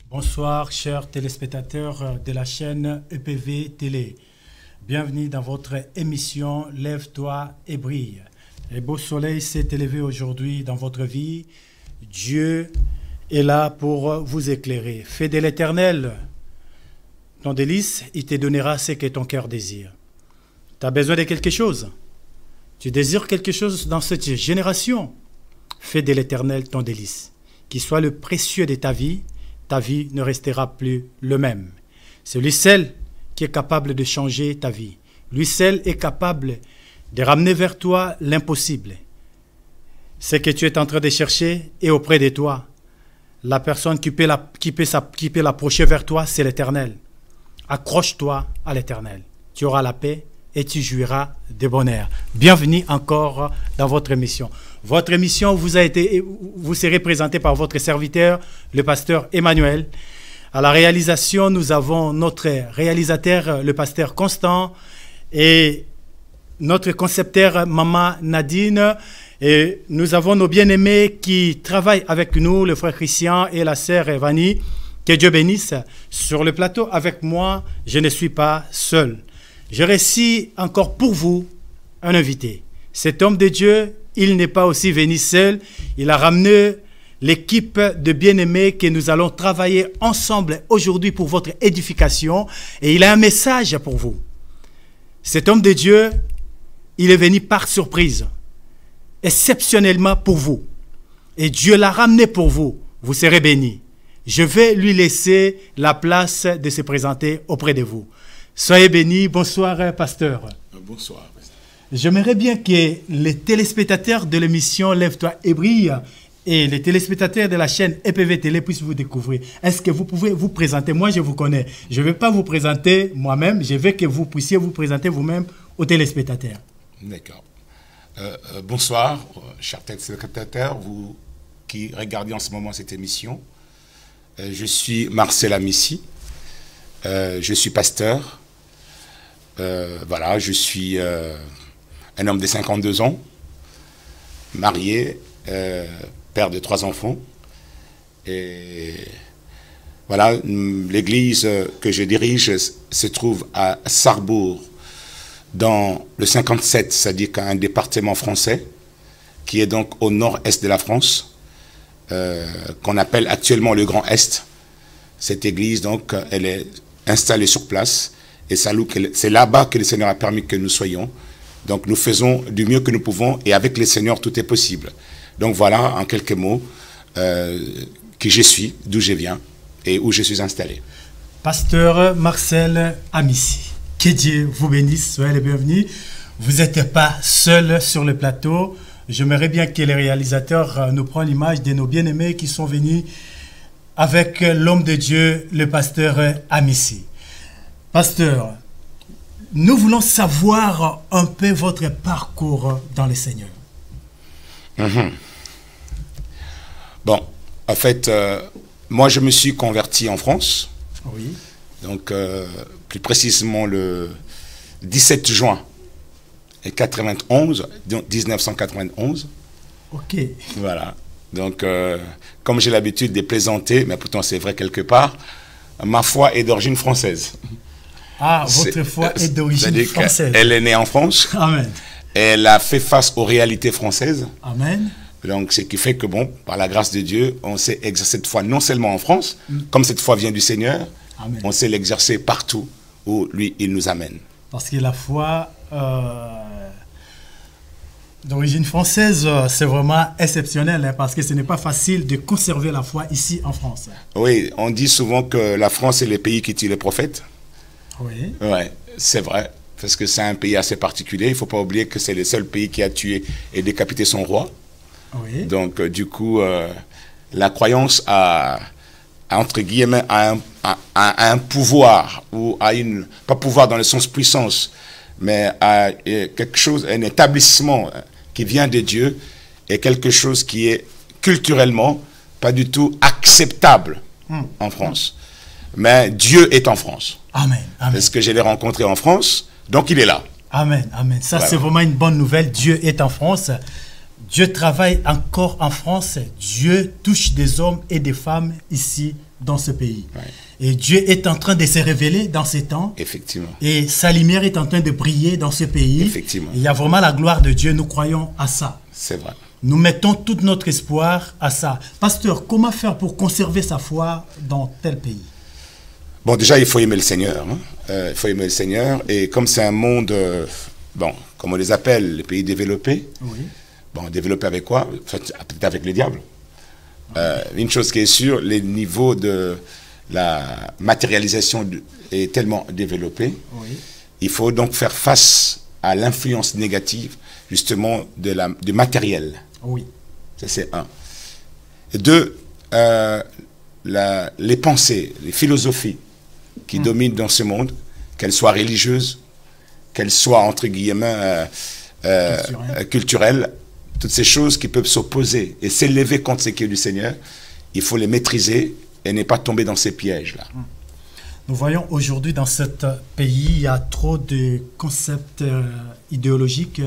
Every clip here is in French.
Bonsoir chers téléspectateurs de la chaîne EPV Télé. Bienvenue dans votre émission Lève-toi et brille. Le beau soleil s'est élevé aujourd'hui dans votre vie. Dieu est là pour vous éclairer. Fais de l'Éternel ton délice, il te donnera ce que ton cœur désire. Tu as besoin de quelque chose? Tu désires quelque chose dans cette génération? Fais de l'Éternel ton délice. Qu'il soit le précieux de ta vie ne restera plus le même. C'est lui seul qui est capable de changer ta vie. Lui seul est capable de ramener vers toi l'impossible. Ce que tu es en train de chercher est auprès de toi. La personne qui peut l'approcher vers toi, c'est l'Éternel. Accroche-toi à l'Éternel. Tu auras la paix et tu jouiras de bonheur. Bienvenue encore dans votre émission. Votre émission vous serez présenté par votre serviteur, le pasteur Emmanuel. À la réalisation, nous avons notre réalisateur, le pasteur Constant, et notre concepteur, Maman Nadine. Et nous avons nos bien-aimés qui travaillent avec nous, le frère Christian et la sœur Evanie. Que Dieu bénisse. Sur le plateau avec moi, je ne suis pas seul. Je récite encore pour vous un invité. Cet homme de Dieu, il n'est pas aussi venu seul. Il a ramené l'équipe de bien-aimés que nous allons travailler ensemble aujourd'hui pour votre édification. Et il a un message pour vous. Cet homme de Dieu, il est venu par surprise, exceptionnellement pour vous. Et Dieu l'a ramené pour vous. Vous serez bénis. Je vais lui laisser la place de se présenter auprès de vous. Soyez bénis. Bonsoir, pasteur. Bonsoir. J'aimerais bien que les téléspectateurs de l'émission Lève-toi et brille et les téléspectateurs de la chaîne EPV Télé puissent vous découvrir. Est-ce que vous pouvez vous présenter? Moi, je vous connais. Je ne vais pas vous présenter moi-même. Je veux que vous puissiez vous présenter vous-même aux téléspectateurs. D'accord. Bonsoir, chers téléspectateurs, vous qui regardez en ce moment cette émission. Je suis Marcel Amissi. Je suis pasteur. Voilà, je suis un homme de 52 ans, marié, père de 3 enfants. Et voilà, l'église que je dirige se trouve à Sarrebourg, dans le 57, c'est-à-dire un département français, qui est donc au nord-est de la France, qu'on appelle actuellement le Grand Est. Cette église, donc, elle est installée sur place, et c'est là-bas que le Seigneur a permis que nous soyons. Donc nous faisons du mieux que nous pouvons, et avec le Seigneur, tout est possible. Donc voilà, en quelques mots, qui je suis, d'où je viens, et où je suis installé. Pasteur Marcel Amissi, que Dieu vous bénisse, soyez les bienvenus. Vous n'êtes pas seul sur le plateau. J'aimerais bien que les réalisateurs nous prennent l'image de nos bien-aimés qui sont venus avec l'homme de Dieu, le pasteur Amissi. Pasteur, nous voulons savoir un peu votre parcours dans le Seigneur. Bon, en fait, moi je me suis converti en France. Oui. Donc, plus précisément le 17 juin 1991. Ok. Voilà. Donc, comme j'ai l'habitude de plaisanter, mais pourtant c'est vrai quelque part, ma foi est d'origine française. Ah, votre foi est d'origine française. Elle est née en France. Amen. Elle a fait face aux réalités françaises. Amen. Donc, ce qui fait que, bon, par la grâce de Dieu, on sait exercer cette foi non seulement en France, comme cette foi vient du Seigneur, Amen. On sait l'exercer partout où lui, il nous amène. Parce que la foi, D'origine française, c'est vraiment exceptionnel hein, parce que ce n'est pas facile de conserver la foi ici en France. Oui, on dit souvent que la France est le pays qui tue les prophètes. Oui. Ouais, c'est vrai, parce que c'est un pays assez particulier. Il ne faut pas oublier que c'est le seul pays qui a tué et décapité son roi. Oui. Donc, du coup, la croyance entre guillemets, a un pouvoir, ou a une, pas pouvoir dans le sens puissance, mais à quelque chose, un établissement qui vient de Dieu, et quelque chose qui est culturellement pas du tout acceptable en France. Mais Dieu est en France. Amen. Amen. Parce que je l'ai rencontré en France, donc il est là. Amen. Amen. Ça, Voilà. c'est vraiment une bonne nouvelle. Dieu est en France. Dieu travaille encore en France. Dieu touche des hommes et des femmes ici dans ce pays. Ouais. Et Dieu est en train de se révéler dans ces temps. Effectivement. Et sa lumière est en train de briller dans ce pays. Effectivement. Il y a vraiment la gloire de Dieu. Nous croyons à ça. C'est vrai. Nous mettons tout notre espoir à ça. Pasteur, comment faire pour conserver sa foi dans tel pays? Bon, déjà, il faut aimer le Seigneur. Hein. Il faut aimer le Seigneur. Et comme c'est un monde, bon, comme on les appelle, les pays développés, Oui. bon, développés avec quoi? Peut-être avec les diables. Une chose qui est sûre, les niveaux de la matérialisation est tellement développé. Oui. Il faut donc faire face à l'influence négative, justement, du matériel. Oui. Ça, c'est un. Et deux, les pensées, les philosophies qui dominent dans ce monde, qu'elles soient religieuses, qu'elles soient, entre guillemets, culturelles, toutes ces choses qui peuvent s'opposer et s'élever contre ce qui est du Seigneur, il faut les maîtriser et ne pas tomber dans ces pièges-là. Nous voyons aujourd'hui dans ce pays, il y a trop de concepts idéologiques,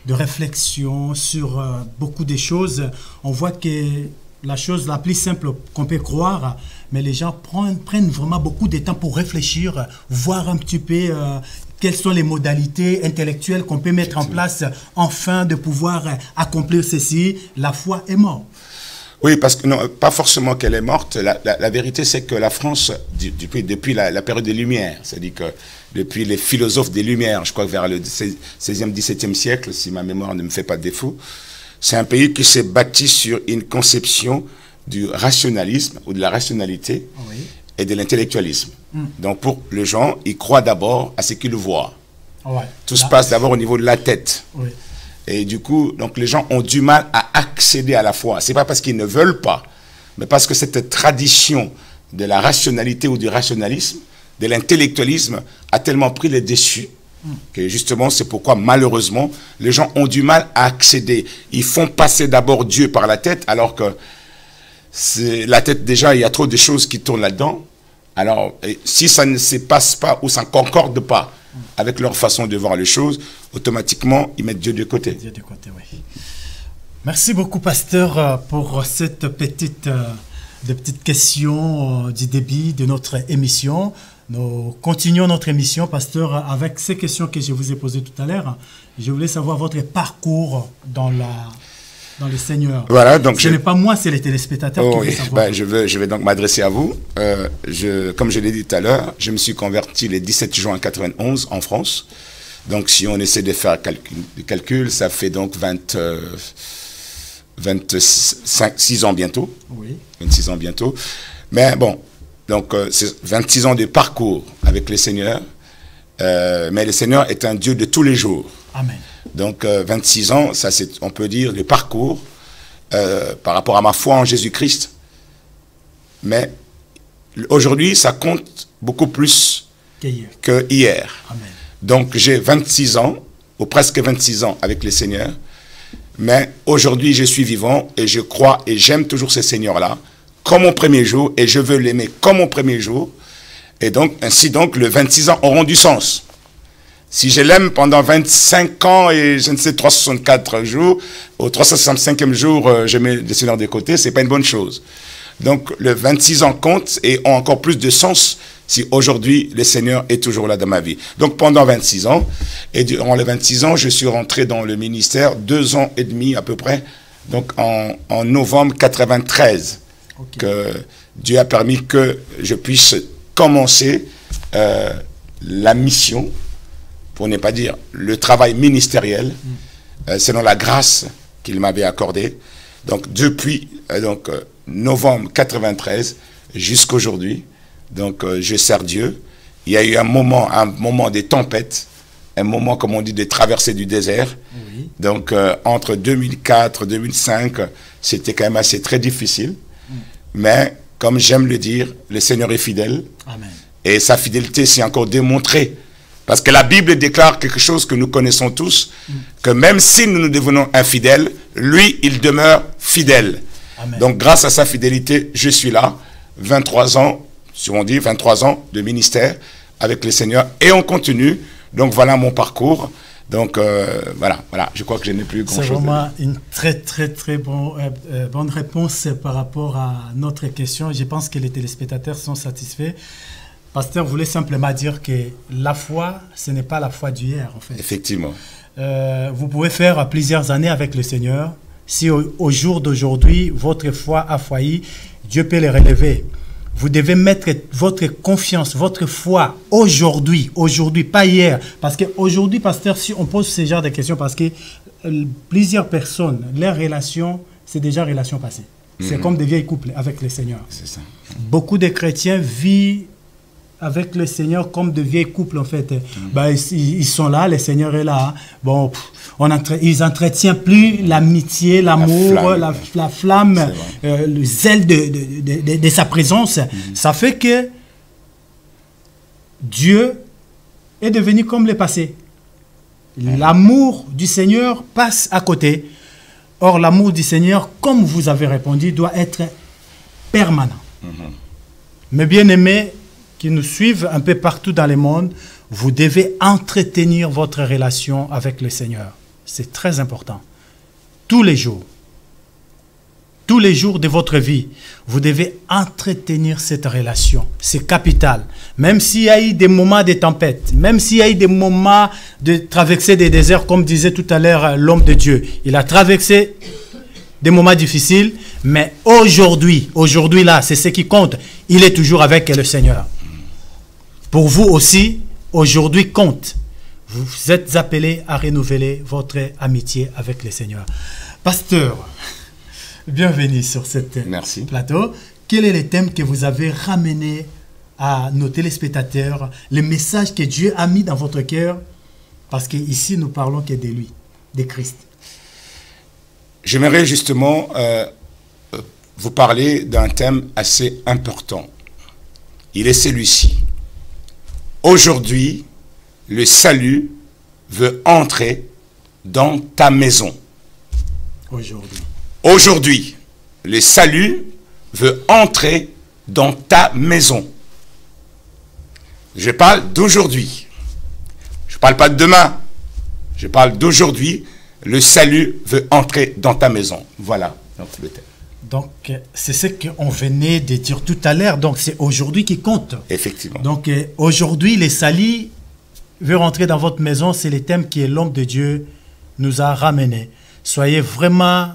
de réflexion sur beaucoup de choses. On voit que la chose la plus simple qu'on peut croire, mais les gens prennent vraiment beaucoup de temps pour réfléchir, voir un petit peu quelles sont les modalités intellectuelles qu'on peut mettre en place afin de pouvoir accomplir ceci. La foi est morte. Oui, parce que non, pas forcément qu'elle est morte. La vérité, c'est que la France, depuis la période des Lumières, c'est-à-dire que depuis les philosophes des Lumières, je crois que vers le 16e, 17e siècle, si ma mémoire ne me fait pas défaut, c'est un pays qui s'est bâti sur une conception du rationalisme ou de la rationalité et de l'intellectualisme. Donc pour les gens, ils croient d'abord à ce qu'ils voient. Ouais. Tout se passe d'abord au niveau de la tête. Oui. Et du coup, donc les gens ont du mal à accéder à la foi. C'est pas parce qu'ils ne veulent pas, mais parce que cette tradition de la rationalité ou du rationalisme, de l'intellectualisme, a tellement pris le dessus que justement, c'est pourquoi malheureusement, les gens ont du mal à accéder. Ils font passer d'abord Dieu par la tête, alors que la tête, déjà, il y a trop de choses qui tournent là-dedans. Alors, si ça ne se passe pas ou ça ne concorde pas avec leur façon de voir les choses, automatiquement, ils mettent Dieu de côté. Dieu de côté, oui. Merci beaucoup, pasteur, pour cette petite question du début de notre émission. Nous continuons notre émission, pasteur, avec ces questions que je vous ai posées tout à l'heure. Je voulais savoir votre parcours dans le Seigneur. Voilà, donc ce n'est pas moi, c'est les téléspectateurs qui veulent savoir. Ben, je vais donc m'adresser à vous. Comme je l'ai dit tout à l'heure, je me suis converti le 17 juin 91 en France. Donc si on essaie de faire le calcul, ça fait donc 26 ans bientôt. Oui. 26 ans bientôt. Mais bon, donc c'est 26 ans de parcours avec le Seigneur. Mais le Seigneur est un Dieu de tous les jours. Amen. Donc 26 ans, ça c'est, on peut dire, le parcours par rapport à ma foi en Jésus-Christ. Mais aujourd'hui, ça compte beaucoup plus que hier. Amen. Donc j'ai 26 ans, ou presque 26 ans avec le Seigneur. Mais aujourd'hui, je suis vivant et je crois et j'aime toujours ce Seigneur-là comme mon premier jour et je veux l'aimer comme mon premier jour. Et donc, ainsi donc, les 26 ans auront du sens. Si je l'aime pendant 25 ans et je ne sais 364 jours, au 365e jour, je mets le Seigneur de côté, c'est pas une bonne chose. Donc, le 26 ans compte et ont encore plus de sens si aujourd'hui le Seigneur est toujours là dans ma vie. Donc, pendant 26 ans, et durant les 26 ans, je suis rentré dans le ministère 2 ans et demi à peu près, donc en novembre 93, que Dieu a permis que je puisse commencer la mission, pour ne pas dire le travail ministériel, selon la grâce qu'il m'avait accordée. Donc depuis novembre 93 jusqu'aujourd'hui, je sers Dieu. Il y a eu un moment des tempêtes, un moment, comme on dit, de traversée du désert. Oui. Donc entre 2004 et 2005, c'était quand même très difficile. Mais comme j'aime le dire, le Seigneur est fidèle. Amen. Et sa fidélité s'est encore démontrée. Parce que la Bible déclare quelque chose que nous connaissons tous, que même si nous devenons infidèles, lui, il demeure fidèle. Amen. Donc grâce à sa fidélité, je suis là, 23 ans, si on dit 23 ans de ministère avec le Seigneur, et on continue. Donc voilà mon parcours. Donc voilà, je crois que je n'ai plus grand-chose. C'est vraiment une très bonne réponse par rapport à notre question. Je pense que les téléspectateurs sont satisfaits. Pasteur voulait simplement dire que la foi, ce n'est pas la foi d'hier, en fait. Effectivement. Vous pouvez faire plusieurs années avec le Seigneur. Si au jour d'aujourd'hui, votre foi a failli, Dieu peut les relever. Vous devez mettre votre confiance, votre foi aujourd'hui, pas hier. Parce qu'aujourd'hui, pasteur, si on pose ce genre de questions, parce que plusieurs personnes, leurs relations, c'est déjà relation passée. C'est comme des vieilles couples avec le Seigneur. C'est ça. Beaucoup de chrétiens vivent avec le Seigneur comme de vieilles couples, en fait. Ils sont là, le Seigneur est là. Bon, ils n'entretiennent plus l'amitié, l'amour, la flamme, le zèle de sa présence. Ça fait que Dieu est devenu comme le passé. L'amour du Seigneur passe à côté. Or, l'amour du Seigneur, comme vous avez répondu, doit être permanent. Mes bien-aimés, qui nous suivent un peu partout dans le monde, vous devez entretenir votre relation avec le Seigneur. C'est très important. Tous les jours de votre vie, vous devez entretenir cette relation. C'est capital. Même s'il y a eu des moments de tempête, même s'il y a eu des moments de traverser des déserts, comme disait tout à l'heure l'homme de Dieu. Il a traversé des moments difficiles, mais aujourd'hui là, c'est ce qui compte. Il est toujours avec le Seigneur. Pour vous aussi, aujourd'hui compte. Vous êtes appelés à renouveler votre amitié avec le Seigneur. Pasteur, bienvenue sur cette plateau. Quel est le thème que vous avez ramené à nos téléspectateurs, le message que Dieu a mis dans votre cœur? Parce qu'ici, nous parlons que de lui, de Christ. J'aimerais justement vous parler d'un thème assez important. Il est celui-ci. Aujourd'hui, le salut veut entrer dans ta maison. Aujourd'hui, le salut veut entrer dans ta maison. Je parle d'aujourd'hui. Je ne parle pas de demain. Je parle d'aujourd'hui. Le salut veut entrer dans ta maison. Voilà le thème. Donc, c'est ce qu'on venait de dire tout à l'heure. Donc, c'est aujourd'hui qui compte. Effectivement. Donc, aujourd'hui, le salut veut rentrer dans votre maison. C'est le thème que l'homme de Dieu nous a ramené. Soyez vraiment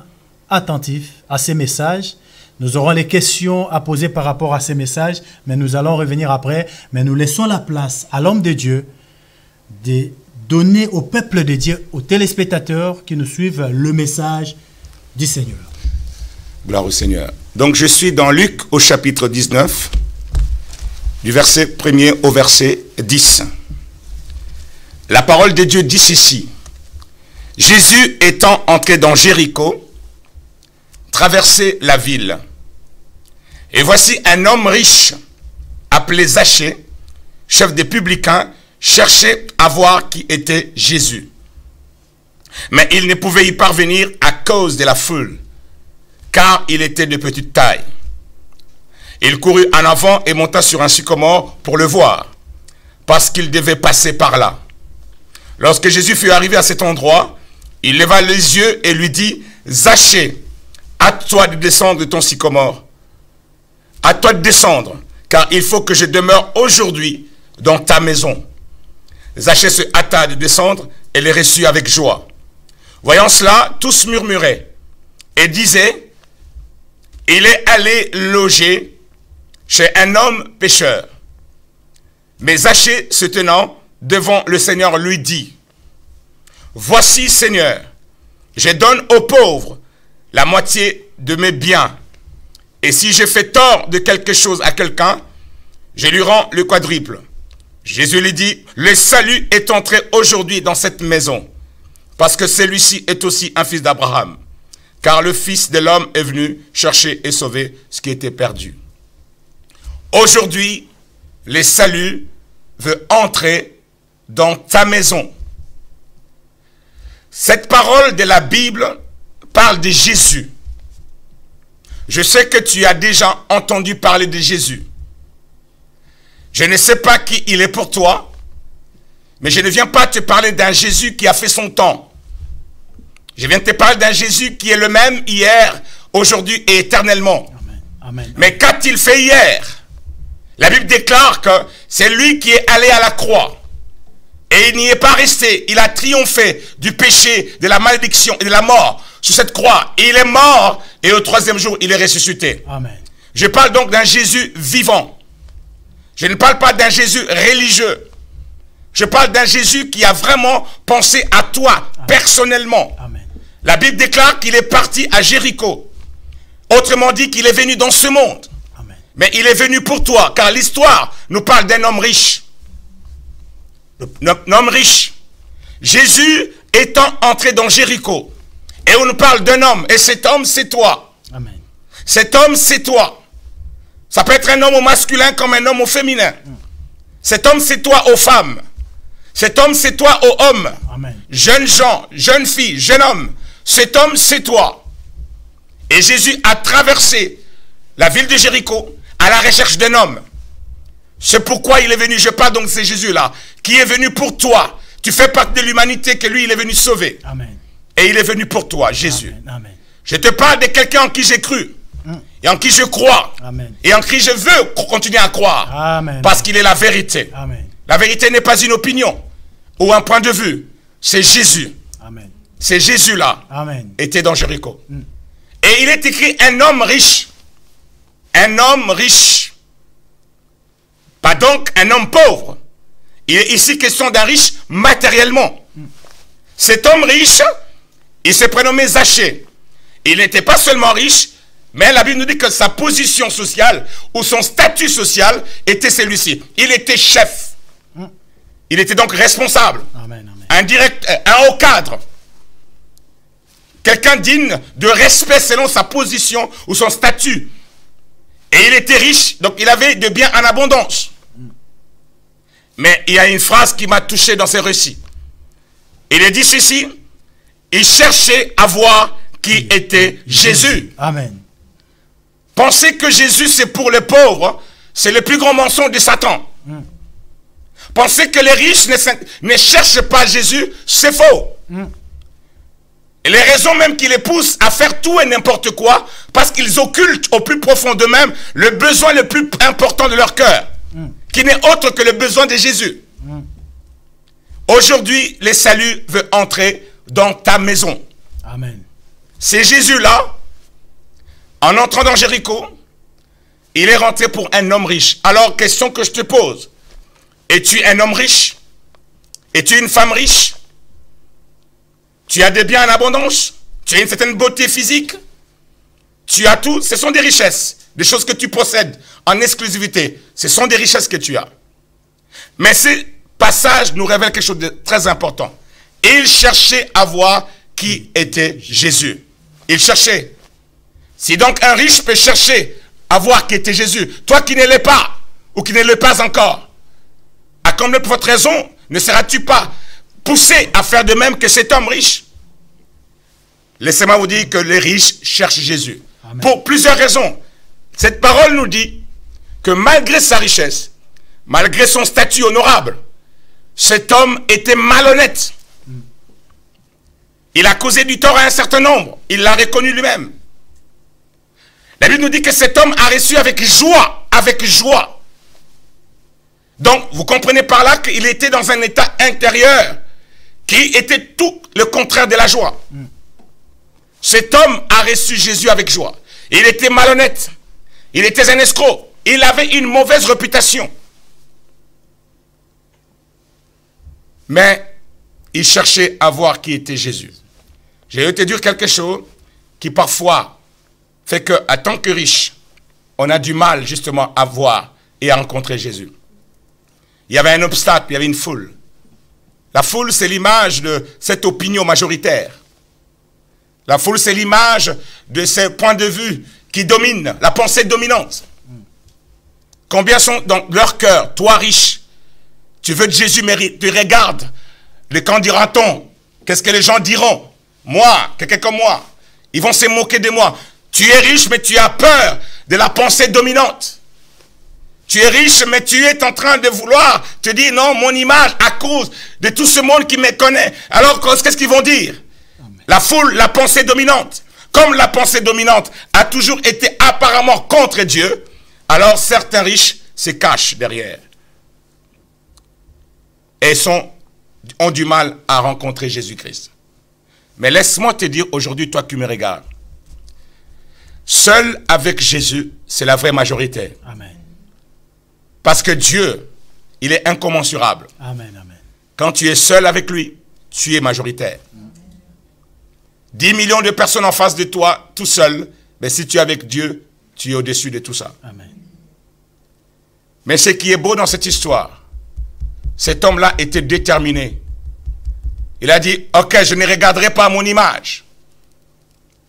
attentifs à ces messages. Nous aurons les questions à poser par rapport à ces messages, mais nous allons revenir après. Mais nous laissons la place à l'homme de Dieu de donner au peuple de Dieu, aux téléspectateurs qui nous suivent, le message du Seigneur. Gloire au Seigneur. Donc je suis dans Luc au chapitre 19, du verset 1er au verset 10. La parole de Dieu dit ceci. Jésus étant entré dans Jéricho, traversait la ville. Et voici un homme riche, appelé Zachée, chef des publicains, cherchait à voir qui était Jésus. Mais il ne pouvait y parvenir à cause de la foule, car il était de petite taille. Il courut en avant et monta sur un sycomore pour le voir, parce qu'il devait passer par là. Lorsque Jésus fut arrivé à cet endroit, il leva les yeux et lui dit, « Zachée, hâte-toi de descendre de ton sycomore. Hâte-toi de descendre, car il faut que je demeure aujourd'hui dans ta maison. » Zachée se hâta de descendre et les reçut avec joie. Voyant cela, tous murmuraient et disaient, « Il est allé loger chez un homme pécheur. » Mais Zachée, se tenant devant le Seigneur, lui dit, « Voici, Seigneur, je donne aux pauvres la moitié de mes biens. Et si je fais tort de quelque chose à quelqu'un, je lui rends le quadruple. Jésus lui dit, le salut est entré aujourd'hui dans cette maison, parce que celui-ci est aussi un fils d'Abraham. Car le Fils de l'homme est venu chercher et sauver ce qui était perdu. Aujourd'hui, le salut veut entrer dans ta maison. Cette parole de la Bible parle de Jésus. Je sais que tu as déjà entendu parler de Jésus. Je ne sais pas qui il est pour toi, mais je ne viens pas te parler d'un Jésus qui a fait son temps. Je viens te parler d'un Jésus qui est le même hier, aujourd'hui et éternellement. Amen. Amen. Mais qu'a-t-il fait hier? La Bible déclare que c'est lui qui est allé à la croix. Et il n'y est pas resté. Il a triomphé du péché, de la malédiction et de la mort sur cette croix. Et il est mort et au troisième jour, il est ressuscité. Amen. Je parle donc d'un Jésus vivant. Je ne parle pas d'un Jésus religieux. Je parle d'un Jésus qui a vraiment pensé à toi personnellement. Amen. La Bible déclare qu'il est parti à Jéricho. Autrement dit qu'il est venu dans ce monde. Amen. Mais il est venu pour toi, car l'histoire nous parle d'un homme riche. Un homme riche. Jésus étant entré dans Jéricho. Et on nous parle d'un homme. Et cet homme, c'est toi. Amen. Cet homme, c'est toi. Ça peut être un homme au masculin comme un homme au féminin. Cet homme, c'est toi aux femmes. Cet homme, c'est toi aux hommes. Amen. Jeunes gens, jeunes filles, jeunes hommes. Cet homme, c'est toi. Et Jésus a traversé la ville de Jéricho à la recherche d'un homme. C'est pourquoi il est venu. Je parle donc de ce Jésus-là, qui est venu pour toi. Tu fais partie de l'humanité que lui, il est venu sauver. Amen. Et il est venu pour toi, Jésus. Amen. Amen. Je te parle de quelqu'un en qui j'ai cru. Et en qui je crois. Amen. Et en qui je veux continuer à croire. Amen. Parce qu'il est la vérité. Amen. La vérité n'est pas une opinion ou un point de vue. C'est Jésus. Amen. C'est Jésus-là. Amen. Était dans Jéricho. Et il est écrit un homme riche. Un homme riche. Pas donc un homme pauvre. Il est ici question d'un riche matériellement. Cet homme riche, il se prénommait Zachée. Il n'était pas seulement riche, mais la Bible nous dit que sa position sociale ou son statut social était celui-ci. Il était chef. Il était donc responsable. Amen. Amen. Un directeur, un haut cadre. Quelqu'un digne de respect selon sa position ou son statut. Et il était riche, donc il avait de biens en abondance. Mais il y a une phrase qui m'a touché dans ces récits. Il est dit ceci, il cherchait à voir qui était Jésus. Amen. Penser que Jésus c'est pour les pauvres, c'est le plus grand mensonge de Satan. Penser que les riches ne cherchent pas Jésus, c'est faux. Et les raisons même qui les poussent à faire tout et n'importe quoi, parce qu'ils occultent au plus profond d'eux-mêmes le besoin le plus important de leur cœur, qui n'est autre que le besoin de Jésus. Aujourd'hui, le salut veut entrer dans ta maison. Amen. C'est Jésus-là, en entrant dans Jéricho, il est rentré pour un homme riche. Alors, question que je te pose, es-tu un homme riche? Es-tu une femme riche? Tu as des biens en abondance? Tu as une certaine beauté physique? Tu as tout? Ce sont des richesses, des choses que tu possèdes en exclusivité. Ce sont des richesses que tu as. Mais ce passage nous révèle quelque chose de très important. Il cherchait à voir qui était Jésus. Il cherchait. Si donc un riche peut chercher à voir qui était Jésus, toi qui ne l'es pas, ou qui ne l'es pas encore, à combien de votre raison ne seras-tu pas poussé à faire de même que cet homme riche? Laissez-moi vous dire que les riches cherchent Jésus. Amen. Pour plusieurs raisons. Cette parole nous dit que malgré sa richesse, malgré son statut honorable, cet homme était malhonnête. Il a causé du tort à un certain nombre. Il l'a reconnu lui-même. La Bible nous dit que cet homme a reçu avec joie. Avec joie. Donc, vous comprenez par là qu'il était dans un état intérieur qui était tout le contraire de la joie. Cet homme a reçu Jésus avec joie. Il était malhonnête. Il était un escroc. Il avait une mauvaise réputation. Mais il cherchait à voir qui était Jésus. Je vais te dire quelque chose qui parfois fait qu'en tant que riche, on a du mal justement à voir et à rencontrer Jésus. Il y avait un obstacle, il y avait une foule. La foule, c'est l'image de cette opinion majoritaire. La foule, c'est l'image de ces points de vue qui dominent, la pensée dominante. Combien sont dans leur cœur, toi riche, tu veux que Jésus mérite, tu regardes, quand dira-t-on, qu'est-ce que les gens diront? Moi, quelqu'un comme moi, ils vont se moquer de moi. Tu es riche, mais tu as peur de la pensée dominante. Tu es riche, mais tu es en train de vouloir te dire, non, mon image, à cause de tout ce monde qui me connaît. Alors, qu'est-ce qu'ils vont dire? Amen. La foule, la pensée dominante. Comme la pensée dominante a toujours été apparemment contre Dieu, alors certains riches se cachent derrière. Et ont du mal à rencontrer Jésus-Christ. Mais laisse-moi te dire aujourd'hui, toi qui me regardes, seul avec Jésus, c'est la vraie majorité. Amen. Parce que Dieu, il est incommensurable. Amen, amen. Quand tu es seul avec lui, tu es majoritaire. 10 millions de personnes en face de toi, tout seul, mais si tu es avec Dieu, tu es au-dessus de tout ça. Amen. Mais ce qui est beau dans cette histoire, cet homme-là était déterminé. Il a dit, ok, je ne regarderai pas mon image.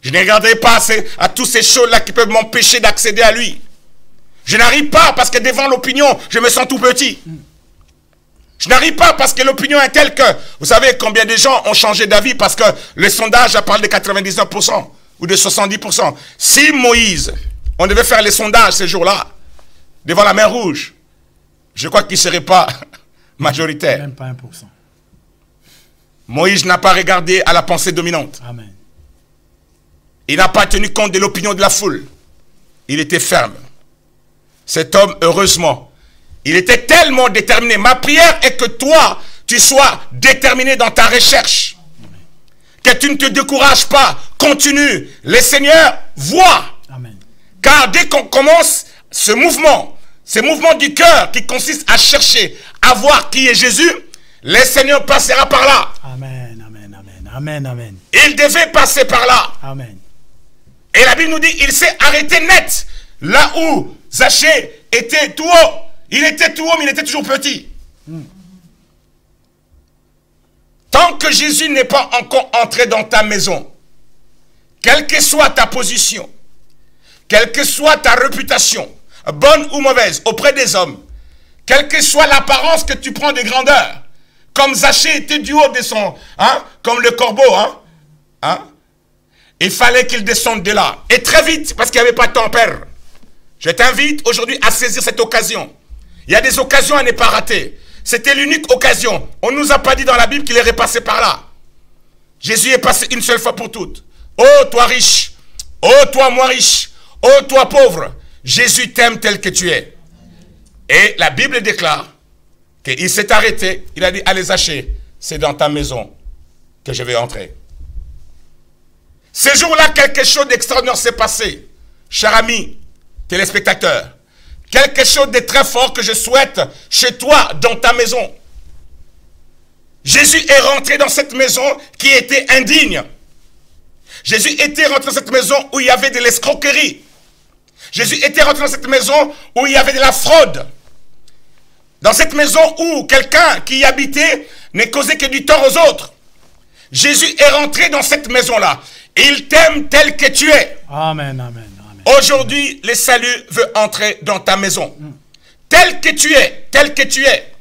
Je ne regarderai pas à toutes ces choses-là qui peuvent m'empêcher d'accéder à lui. Je n'arrive pas parce que devant l'opinion, je me sens tout petit. Je n'arrive pas parce que l'opinion est telle que... Vous savez combien de gens ont changé d'avis parce que le sondage parle de 99% ou de 70%. Si Moïse, on devait faire les sondages ces jours-là, devant la mer Rouge, je crois qu'il ne serait pas majoritaire. Même pas 1%. Moïse n'a pas regardé à la pensée dominante. Amen. Il n'a pas tenu compte de l'opinion de la foule. Il était ferme. Cet homme, heureusement, il était tellement déterminé. Ma prière est que toi, tu sois déterminé dans ta recherche. Amen. Que tu ne te décourages pas. Continue. Le Seigneur voit. Amen. Car dès qu'on commence ce mouvement du cœur qui consiste à chercher, à voir qui est Jésus, le Seigneur passera par là. Amen, amen, amen, amen, amen. Il devait passer par là. Amen. Et la Bible nous dit, il s'est arrêté net. Là où Zachée était tout haut. Il était tout haut, mais il était toujours petit. Tant que Jésus n'est pas encore entré dans ta maison, quelle que soit ta position, quelle que soit ta réputation, bonne ou mauvaise, auprès des hommes, quelle que soit l'apparence que tu prends de grandeur, comme Zachée était du haut de son, comme le corbeau, il fallait qu'il descende de là. Et très vite, parce qu'il n'y avait pas de temps à perdre. Je t'invite aujourd'hui à saisir cette occasion. Il y a des occasions à ne pas rater. C'était l'unique occasion. On ne nous a pas dit dans la Bible qu'il est repassé par là. Jésus est passé une seule fois pour toutes. Oh, toi riche. Oh, toi moins riche. Oh, toi pauvre. Jésus t'aime tel que tu es. Et la Bible déclare qu'il s'est arrêté. Il a dit, allez Zachée, c'est dans ta maison que je vais entrer. Ce jour-là, quelque chose d'extraordinaire s'est passé. Cher ami, téléspectateur, quelque chose de très fort que je souhaite chez toi, dans ta maison. Jésus est rentré dans cette maison qui était indigne. Jésus était rentré dans cette maison où il y avait de l'escroquerie. Jésus était rentré dans cette maison où il y avait de la fraude. Dans cette maison où quelqu'un qui y habitait ne causait que du tort aux autres. Jésus est rentré dans cette maison-là. Il t'aime tel que tu es. Amen, amen. Aujourd'hui, le salut veut entrer dans ta maison. Tel que tu es, tel que tu es.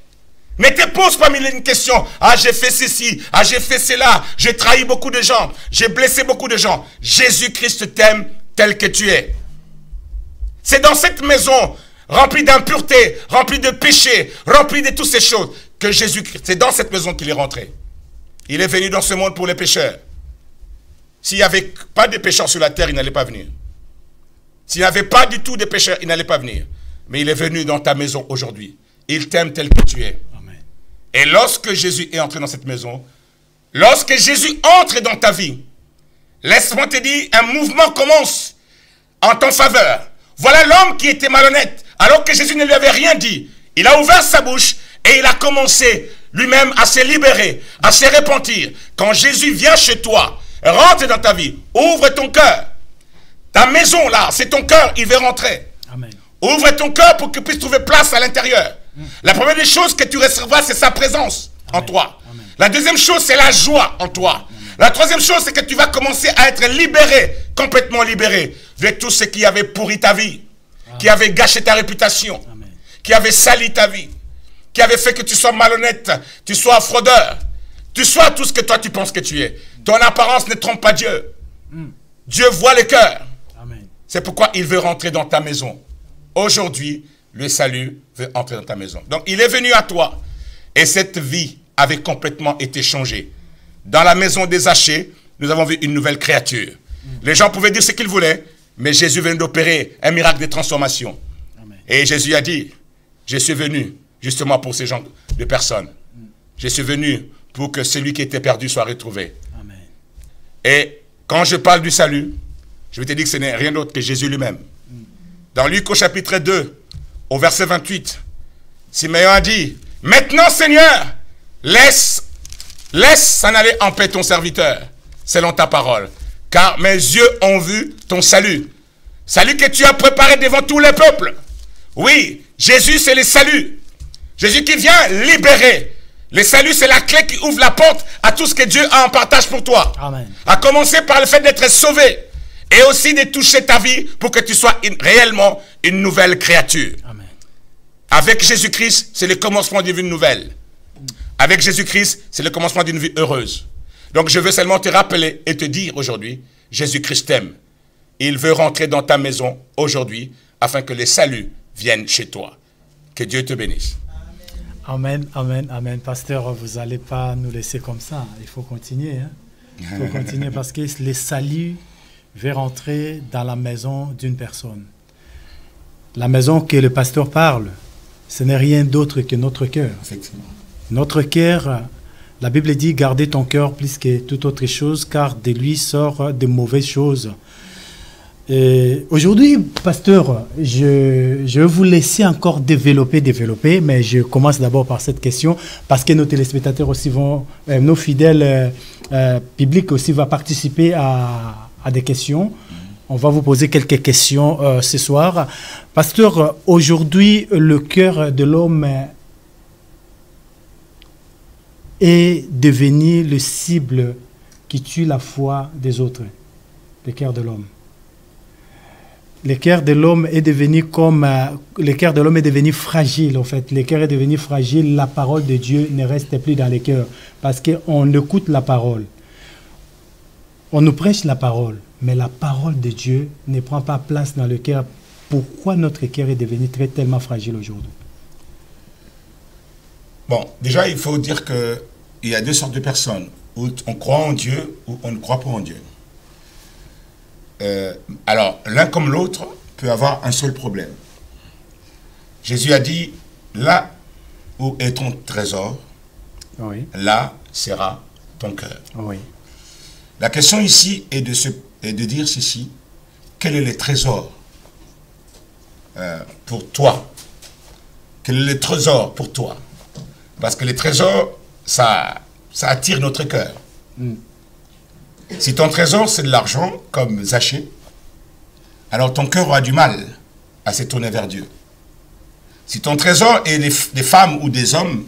Ne te pose pas mille une question. Ah, j'ai fait ceci, ah, j'ai fait cela, j'ai trahi beaucoup de gens, j'ai blessé beaucoup de gens. Jésus-Christ t'aime tel que tu es. C'est dans cette maison remplie d'impureté, remplie de péché, remplie de toutes ces choses que Jésus-Christ, c'est dans cette maison qu'il est rentré. Il est venu dans ce monde pour les pécheurs. S'il n'y avait pas de pécheurs sur la terre, il n'allait pas venir. S'il n'y avait pas du tout de pécheurs, il n'allait pas venir. Mais il est venu dans ta maison aujourd'hui. Il t'aime tel que tu es. Amen. Et lorsque Jésus est entré dans cette maison, lorsque Jésus entre dans ta vie, laisse-moi te dire, un mouvement commence en ton faveur. Voilà l'homme qui était malhonnête, alors que Jésus ne lui avait rien dit. Il a ouvert sa bouche et il a commencé lui-même à se libérer, à se repentir. Quand Jésus vient chez toi, rentre dans ta vie. Ouvre ton cœur. Ta maison, là, c'est ton cœur, il veut rentrer. Amen. Ouvre ton cœur pour qu'il puisse trouver place à l'intérieur. La première des choses que tu recevras, c'est sa présence en toi. Amen. La deuxième chose, c'est la joie en toi. La troisième chose, c'est que tu vas commencer à être libéré, complètement libéré de tout ce qui avait pourri ta vie, qui avait gâché ta réputation, Amen. qui avait sali ta vie, qui avait fait que tu sois malhonnête, tu sois fraudeur, tu sois tout ce que toi tu penses que tu es. Ton apparence ne trompe pas Dieu. Dieu voit le cœur. Amen. C'est pourquoi il veut rentrer dans ta maison. Aujourd'hui, le salut veut entrer dans ta maison. Donc, il est venu à toi. Et cette vie avait complètement été changée. Dans la maison des Zachée, nous avons vu une nouvelle créature. Les gens pouvaient dire ce qu'ils voulaient, mais Jésus vient d'opérer un miracle de transformation. Amen. Et Jésus a dit, je suis venu justement pour ces gens de personnes. Je suis venu pour que celui qui était perdu soit retrouvé. Amen. Et quand je parle du salut, je vais te dire que ce n'est rien d'autre que Jésus lui-même. Dans Luc au chapitre 2, au verset 28, Simeon a dit, maintenant Seigneur, laisse s'en aller en paix ton serviteur, selon ta parole. Car mes yeux ont vu ton salut. Salut que tu as préparé devant tous les peuples. Oui, Jésus c'est le salut. Jésus qui vient libérer. Le salut c'est la clé qui ouvre la porte à tout ce que Dieu a en partage pour toi. Amen. À commencer par le fait d'être sauvé. Et aussi de toucher ta vie pour que tu sois réellement une nouvelle créature. Amen. Avec Jésus-Christ, c'est le commencement d'une vie nouvelle. Avec Jésus-Christ, c'est le commencement d'une vie heureuse. Donc je veux seulement te rappeler et te dire aujourd'hui, Jésus-Christ t'aime. Il veut rentrer dans ta maison aujourd'hui afin que le salut vienne chez toi. Que Dieu te bénisse. Amen, amen, amen. Pasteur, vous n'allez pas nous laisser comme ça. Il faut continuer. Hein? Il faut continuer parce que le salut veut rentrer dans la maison d'une personne. La maison que le pasteur parle, ce n'est rien d'autre que notre cœur. Effectivement. Notre cœur, la Bible dit, gardez ton cœur plus que toute autre chose, car de lui sort de mauvaises choses. Aujourd'hui, pasteur, je vais vous laisser encore développer, mais je commence d'abord par cette question, parce que nos téléspectateurs aussi vont, nos fidèles publics aussi vont participer à des questions. On va vous poser quelques questions ce soir. Pasteur, aujourd'hui, le cœur de l'homme est devenu le cible qui tue la foi des autres. Le cœur de l'homme. Le cœur de l'homme est devenu comme... le cœur de l'homme est devenu fragile, en fait. Le cœur est devenu fragile. La parole de Dieu ne reste plus dans les cœurs. Parce qu'on écoute la parole. On nous prêche la parole. Mais la parole de Dieu ne prend pas place dans le cœur. Pourquoi notre cœur est devenu tellement fragile aujourd'hui? Bon, déjà, il faut dire qu'il y a deux sortes de personnes. Où on croit en Dieu ou on ne croit pas en Dieu. Alors, l'un comme l'autre peut avoir un seul problème. Jésus a dit, là où est ton trésor, Oui. là sera ton cœur. Oui. La question ici est de dire ceci, quel est le trésor pour toi? Quel est le trésor pour toi? Parce que les trésors, ça attire notre cœur. Si ton trésor, c'est de l'argent, comme Zachée, alors ton cœur aura du mal à se tourner vers Dieu. Si ton trésor est des femmes ou des hommes,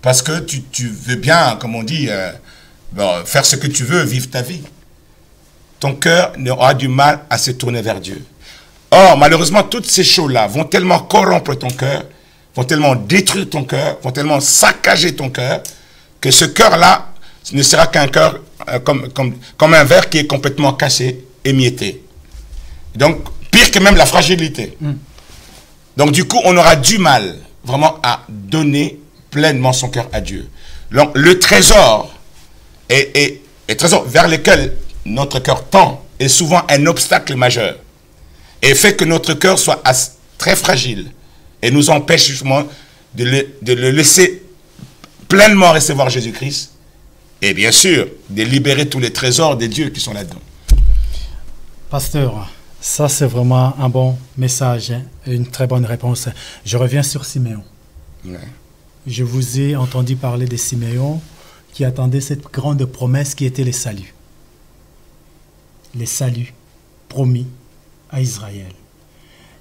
parce que tu veux bien, comme on dit, faire ce que tu veux, vivre ta vie, ton cœur aura du mal à se tourner vers Dieu. Or, malheureusement, toutes ces choses-là vont tellement corrompre ton cœur, vont tellement détruire ton cœur, vont tellement saccager ton cœur, que ce cœur-là ne sera qu'un cœur comme un verre qui est complètement cassé, émietté. Donc, pire que même la fragilité. Donc, du coup, on aura du mal vraiment à donner pleinement son cœur à Dieu. Donc, le trésor et trésor vers lequel notre cœur tend est souvent un obstacle majeur et fait que notre cœur soit très fragile et nous empêche justement de le laisser pleinement recevoir Jésus-Christ et bien sûr de libérer tous les trésors des dieux qui sont là-dedans. Pasteur, ça c'est vraiment un bon message, hein, une très bonne réponse. Je reviens sur Simeon. Ouais. Je vous ai entendu parler de Simeon qui attendait cette grande promesse qui était le salut. le salut promis à Israël.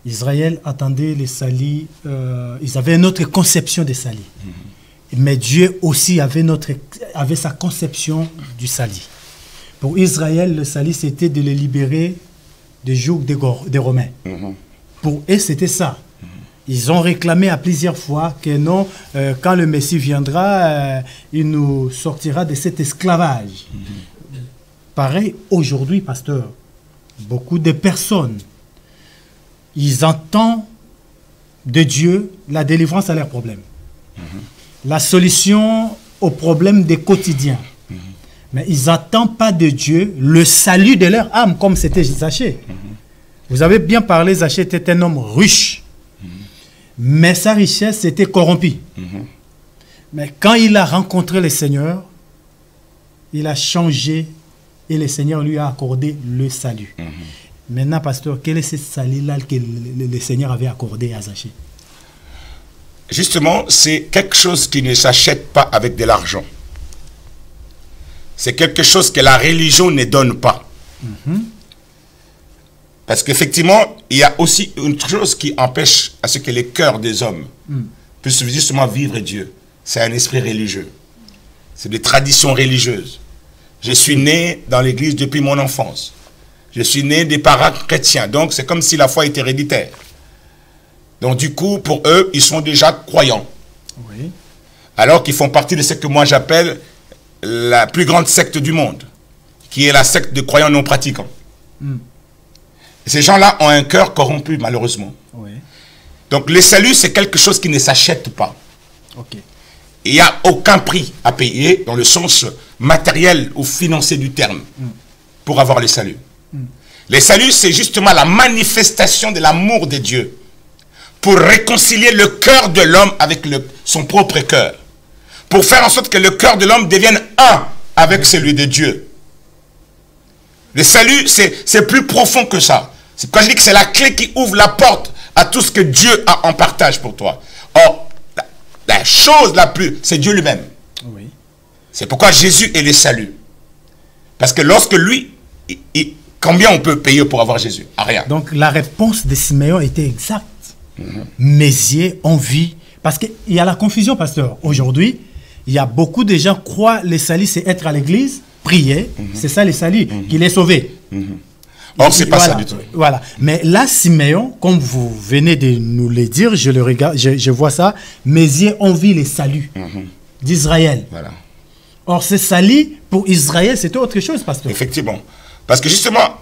Israël attendait le salut, ils avaient une autre conception du salut. Mais Dieu aussi avait sa conception du salut. Pour Israël, le salut, c'était de les libérer du joug des Romains. Pour eux, c'était ça. Ils ont réclamé à plusieurs fois que non, quand le Messie viendra, il nous sortira de cet esclavage. Pareil, aujourd'hui, pasteur, beaucoup de personnes, ils entendent de Dieu la délivrance à leurs problèmes. La solution aux problèmes des quotidiens. Mais ils n'attendent pas de Dieu le salut de leur âme, comme c'était Zaché. Vous avez bien parlé, Zaché était un homme riche. Mais sa richesse était corrompue. Mais quand il a rencontré le Seigneur, il a changé et le Seigneur lui a accordé le salut. Maintenant, pasteur, quel est ce salut-là que le Seigneur avait accordé à Zaché? Justement, c'est quelque chose qui ne s'achète pas avec de l'argent. C'est quelque chose que la religion ne donne pas. Parce qu'effectivement, il y a aussi une chose qui empêche à ce que les cœurs des hommes puissent justement vivre Dieu. C'est un esprit religieux. C'est des traditions religieuses. Je suis né dans l'église depuis mon enfance. Je suis né des parents chrétiens. Donc, c'est comme si la foi était héréditaire. Donc, du coup, pour eux, ils sont déjà croyants. Oui. Alors qu'ils font partie de ce que moi j'appelle la plus grande secte du monde, qui est la secte de croyants non pratiquants. Ces gens-là ont un cœur corrompu, malheureusement. Oui. Donc, le salut, c'est quelque chose qui ne s'achète pas. Il n'y a aucun prix à payer, dans le sens matériel ou financier du terme, pour avoir le salut. Le salut, c'est justement la manifestation de l'amour de Dieu, pour réconcilier le cœur de l'homme avec son propre cœur, pour faire en sorte que le cœur de l'homme devienne un avec celui de Dieu. Le salut, c'est plus profond que ça. C'est pourquoi je dis que c'est la clé qui ouvre la porte à tout ce que Dieu a en partage pour toi. Or, la chose la plus, c'est Dieu lui-même. Oui. C'est pourquoi Jésus est le salut. Parce que lorsque lui, combien on peut payer pour avoir Jésus? À rien. Donc la réponse de Siméon était exacte. Mes yeux ont vu. Parce qu'il y a la confusion, pasteur. Aujourd'hui, il y a beaucoup de gens qui croient que le salut, c'est être à l'église, prier. C'est ça le salut, qu'il est sauvé. Or, c'est pas ça du tout. Voilà. Mais là, Siméon, comme vous venez de nous le dire, je le regarde, je vois ça, mes yeux ont vu le salut d'Israël. Voilà. Or, ce salut, pour Israël, c'était autre chose, pasteur. Effectivement. Parce que justement,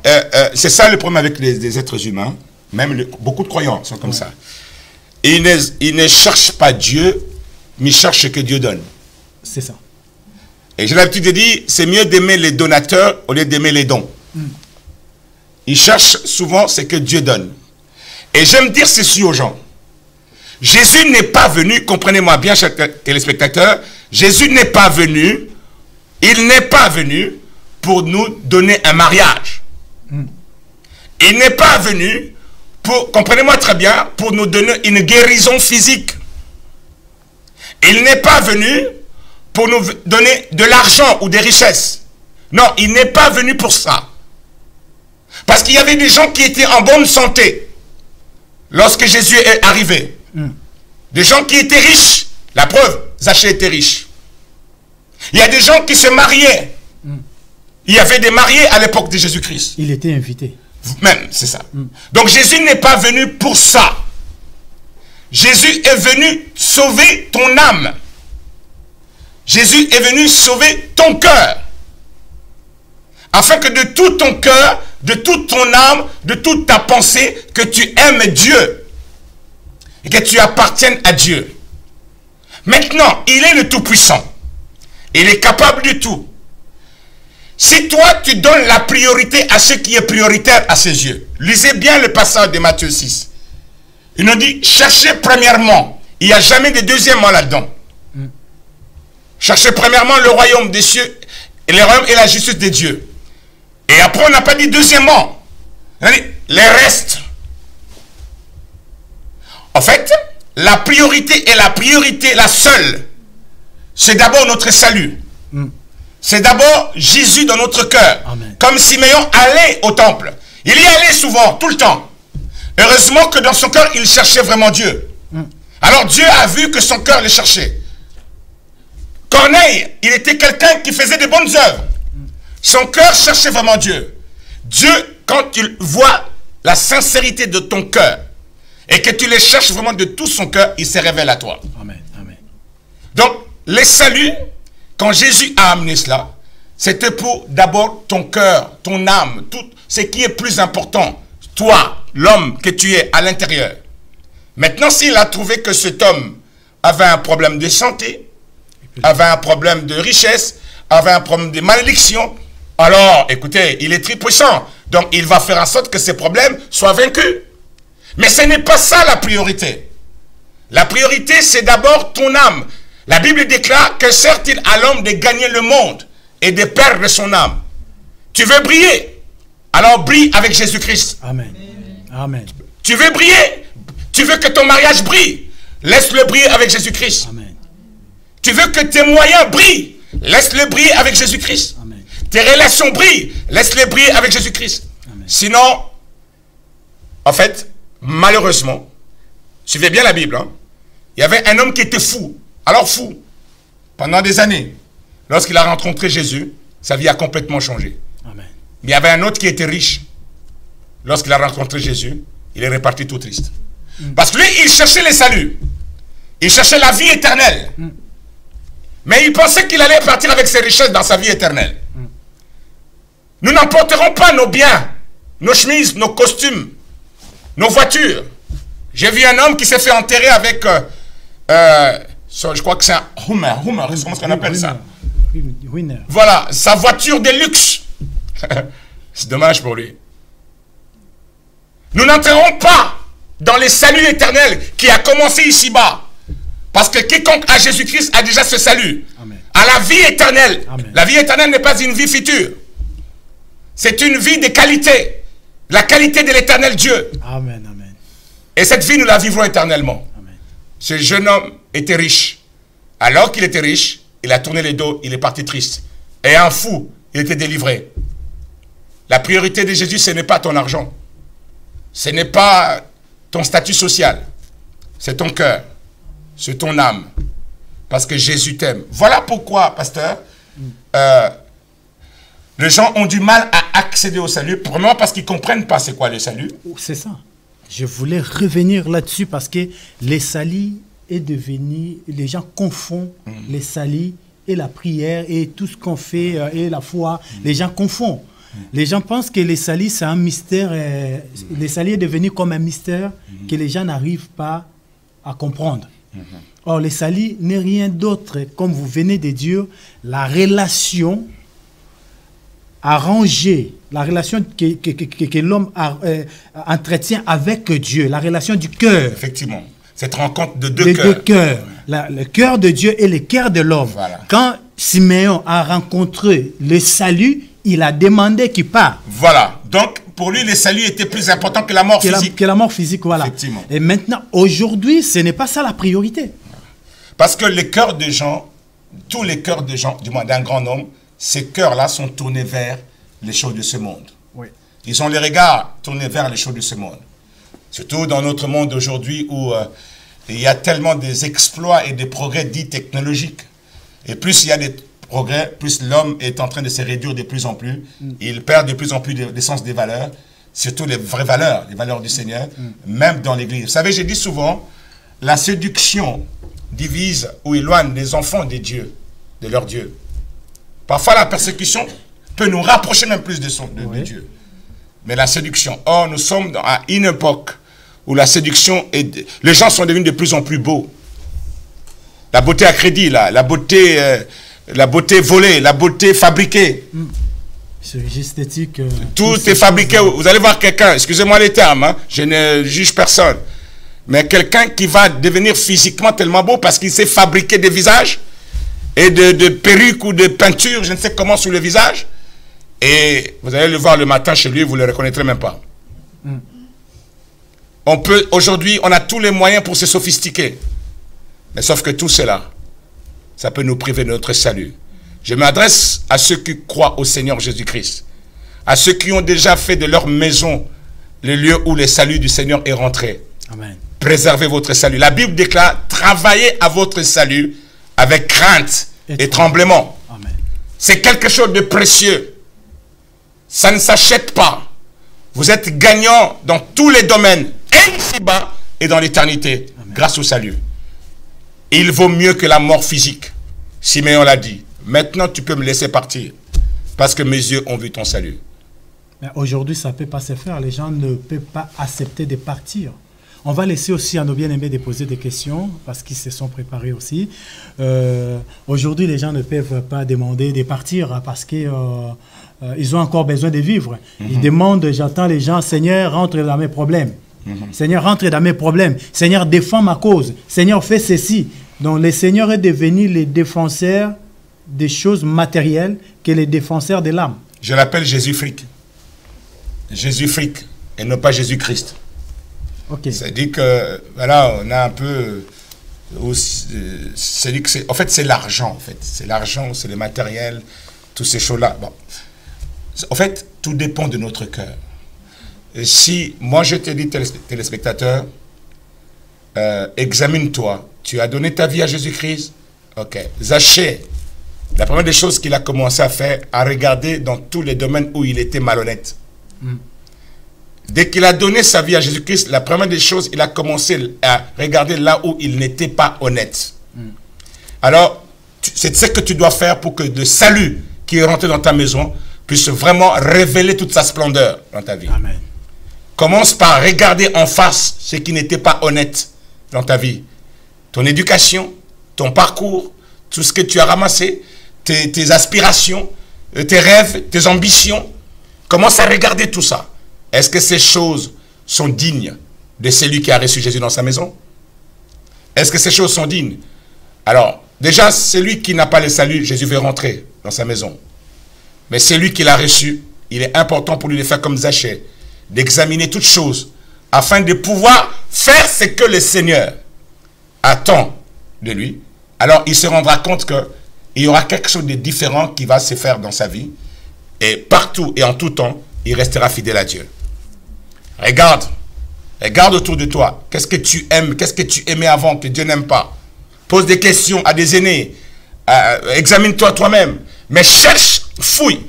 c'est ça le problème avec les êtres humains. Même beaucoup de croyants sont comme ça. Ils ne cherchent pas Dieu, mais ils cherchent ce que Dieu donne. C'est ça. Et j'ai l'habitude de dire, c'est mieux d'aimer les donateurs au lieu d'aimer les dons. Ils cherchent souvent ce que Dieu donne. Et j'aime dire ceci aux gens. Jésus n'est pas venu, comprenez-moi bien, chers téléspectateurs, Jésus n'est pas venu, il n'est pas venu pour nous donner un mariage. Il n'est pas venu pour, comprenez-moi très bien, pour nous donner une guérison physique. Il n'est pas venu pour nous donner de l'argent ou des richesses. Non, il n'est pas venu pour ça. Parce qu'il y avait des gens qui étaient en bonne santé lorsque Jésus est arrivé. Des gens qui étaient riches. La preuve, Zaché était riche. Il y a des gens qui se mariaient. Il y avait des mariés à l'époque de Jésus-Christ. Il était invité. Même, c'est ça. Donc Jésus n'est pas venu pour ça. Jésus est venu sauver ton âme. Jésus est venu sauver ton cœur. Afin que de tout ton cœur, de toute ton âme, de toute ta pensée, que tu aimes Dieu. Et que tu appartiennes à Dieu. Maintenant, il est le Tout-Puissant. Il est capable de tout. Si toi, tu donnes la priorité à ce qui est prioritaire à ses yeux. Lisez bien le passage de Matthieu 6. Il nous dit, cherchez premièrement. Il n'y a jamais de deuxièmement là-dedans. Cherchez premièrement le royaume des cieux, et le royaume et la justice de Dieu. Et après, on n'a pas dit deuxièmement. On a dit les restes. En fait, la priorité est la priorité, la seule. C'est d'abord notre salut. c'est d'abord Jésus dans notre cœur. Amen. Comme Siméon allait au temple. Il y allait souvent, tout le temps. Heureusement que dans son cœur, il cherchait vraiment Dieu. Alors Dieu a vu que son cœur le cherchait. Corneille, il était quelqu'un qui faisait de bonnes œuvres. Son cœur cherchait vraiment Dieu. Dieu, quand tu vois la sincérité de ton cœur et que tu le cherches vraiment de tout son cœur, il se révèle à toi. Amen. Amen. Donc, les saluts, quand Jésus a amené cela, c'était pour d'abord ton cœur, ton âme, tout ce qui est plus important. Toi, l'homme que tu es à l'intérieur. Maintenant, s'il a trouvé que cet homme avait un problème de santé, avait un problème de richesse, avait un problème de malédiction, alors, écoutez, il est très puissant. Donc, il va faire en sorte que ces problèmes soient vaincus. Mais ce n'est pas ça la priorité. La priorité, c'est d'abord ton âme. La Bible déclare que sert-il à l'homme de gagner le monde et de perdre son âme. Tu veux briller? Alors brille avec Jésus-Christ. Amen. Amen. Tu veux briller? Tu veux que ton mariage brille? Laisse-le briller avec Jésus-Christ. Amen. Tu veux que tes moyens brillent? Laisse-le briller avec Jésus-Christ. Amen. Tes relations brillent? Laisse-les briller avec Jésus-Christ. Sinon, en fait, malheureusement, suivez bien la Bible, hein, il y avait un homme qui était fou. Alors fou, pendant des années. Lorsqu'il a rencontré Jésus, sa vie a complètement changé. Amen. Mais il y avait un autre qui était riche. Lorsqu'il a rencontré Jésus, il est reparti tout triste. Parce que lui, il cherchait les saluts. Il cherchait la vie éternelle. Mais il pensait qu'il allait partir avec ses richesses dans sa vie éternelle. Nous n'emporterons pas nos biens, nos chemises, nos costumes, nos voitures. J'ai vu un homme qui s'est fait enterrer avec, je crois que c'est un Hummer, c'est comment on appelle ça? Winner. Voilà, sa voiture de luxe. C'est dommage pour lui. Nous n'entrerons pas dans les saluts éternels qui a commencé ici-bas. Parce que quiconque a Jésus-Christ a déjà ce salut. Amen. À la vie éternelle. Amen. La vie éternelle n'est pas une vie future. C'est une vie de qualité. La qualité de l'éternel Dieu. Amen. Amen. Et cette vie, nous la vivrons éternellement. Amen. Ce jeune homme était riche. Alors qu'il était riche, il a tourné les dos, il est parti triste. Et un fou, il était délivré. La priorité de Jésus, ce n'est pas ton argent. Ce n'est pas ton statut social. C'est ton cœur. C'est ton âme. Parce que Jésus t'aime. Voilà pourquoi, pasteur, les gens ont du mal à accéder au salut. Premièrement parce qu'ils ne comprennent pas c'est quoi le salut. C'est ça. Je voulais revenir là-dessus parce que les salis est devenu... Les gens confondent les salis et la prière et tout ce qu'on fait et la foi. Les gens confondent. Les gens pensent que les salis, c'est un mystère. Les salis est devenu comme un mystère que les gens n'arrivent pas à comprendre. Or, les salis n'est rien d'autre, comme vous venez de dire, la relation arrangée, la relation que l'homme entretient avec Dieu, la relation du cœur. Effectivement. Cette rencontre de deux cœurs. Le cœur de Dieu et le cœur de l'homme. Voilà. Quand Siméon a rencontré le salut, il a demandé qu'il parte. Voilà. Donc, pour lui, le salut était plus important que la mort physique. Que la mort physique, voilà. Effectivement. Et maintenant, aujourd'hui, ce n'est pas ça la priorité. Parce que les cœurs des gens, tous les cœurs des gens, du moins d'un grand nombre, ces cœurs-là sont tournés vers les choses de ce monde. Oui. Ils ont les regards tournés vers les choses de ce monde. Surtout dans notre monde aujourd'hui où il y a tellement des exploits et des progrès dits technologiques. Et plus il y a des progrès, plus l'homme est en train de se réduire de plus en plus. Il perd de plus en plus l'essence des valeurs, surtout les vraies valeurs, les valeurs du Seigneur, même dans l'Église. Vous savez, j'ai dit souvent, la séduction divise ou éloigne les enfants des dieux, de leur Dieu. Parfois, la persécution peut nous rapprocher même plus de Dieu. Mais la séduction, or nous sommes à une époque où la séduction, les gens sont devenus de plus en plus beaux. La beauté à crédit, là, la beauté volée, la beauté fabriquée. C'est esthétique. Tout est fabriqué. Vous allez voir quelqu'un, excusez-moi les termes, hein, je ne juge personne. Mais quelqu'un qui va devenir physiquement tellement beau parce qu'il sait fabriquer des visages et de perruques ou de peintures, je ne sais comment, sur le visage. Et vous allez le voir le matin chez lui, vous ne le reconnaîtrez même pas. Aujourd'hui, on a tous les moyens pour se sophistiquer. Mais sauf que tout cela, ça peut nous priver de notre salut. Je m'adresse à ceux qui croient au Seigneur Jésus-Christ, à ceux qui ont déjà fait de leur maison le lieu où le salut du Seigneur est rentré. Amen. Préservez votre salut. La Bible déclare, travaillez à votre salut avec crainte et tremblement. Amen. C'est quelque chose de précieux. Ça ne s'achète pas. Vous êtes gagnant dans tous les domaines, et ici-bas et dans l'éternité, grâce au salut. Il vaut mieux que la mort physique. Siméon l'a dit. Maintenant, tu peux me laisser partir, parce que mes yeux ont vu ton salut. Aujourd'hui, ça ne peut pas se faire. Les gens ne peuvent pas accepter de partir. On va laisser aussi à nos bien-aimés de poser des questions, parce qu'ils se sont préparés aussi. Aujourd'hui, les gens ne peuvent pas demander de partir, parce qu'ils ont encore besoin de vivre. Ils demandent, j'entends les gens, Seigneur, rentre dans mes problèmes. Seigneur, rentre dans mes problèmes. Seigneur, défends ma cause. Seigneur, fais ceci. Donc, le Seigneur est devenu le défenseur des choses matérielles que les défenseurs de l'âme. Je l'appelle Jésus-Fric. Jésus-Fric, et non pas Jésus-Christ. Okay. C'est-à-dire que, voilà, on a un peu... en fait, c'est l'argent, en fait. C'est l'argent, c'est le matériel, toutes ces choses-là. Bon. En fait, tout dépend de notre cœur. Et si, moi je te dis, téléspectateur, examine-toi. Tu as donné ta vie à Jésus-Christ? Ok. Zachée, la première des choses qu'il a commencé à faire, à regarder dans tous les domaines où il était malhonnête. Dès qu'il a donné sa vie à Jésus-Christ, la première des choses, il a commencé à regarder là où il n'était pas honnête. Alors, c'est ce que tu dois faire pour que le salut qui est rentré dans ta maison puisse vraiment révéler toute sa splendeur dans ta vie. Amen. Commence par regarder en face ce qui n'était pas honnête dans ta vie. Ton éducation, ton parcours, tout ce que tu as ramassé, tes aspirations, tes rêves, tes ambitions. Commence à regarder tout ça. Est-ce que ces choses sont dignes de celui qui a reçu Jésus dans sa maison? Est-ce que ces choses sont dignes? Alors, déjà, celui qui n'a pas le salut, Jésus veut rentrer dans sa maison. Mais celui qui l'a reçu, il est important pour lui de faire comme Zachée, d'examiner toutes choses, afin de pouvoir faire ce que le Seigneur attend de lui. Alors, il se rendra compte qu'il y aura quelque chose de différent qui va se faire dans sa vie. Et partout et en tout temps, il restera fidèle à Dieu. Regarde autour de toi. Qu'est-ce que tu aimes? Qu'est-ce que tu aimais avant que Dieu n'aime pas? Pose des questions à des aînés. Examine-toi toi-même. Mais cherche, fouille.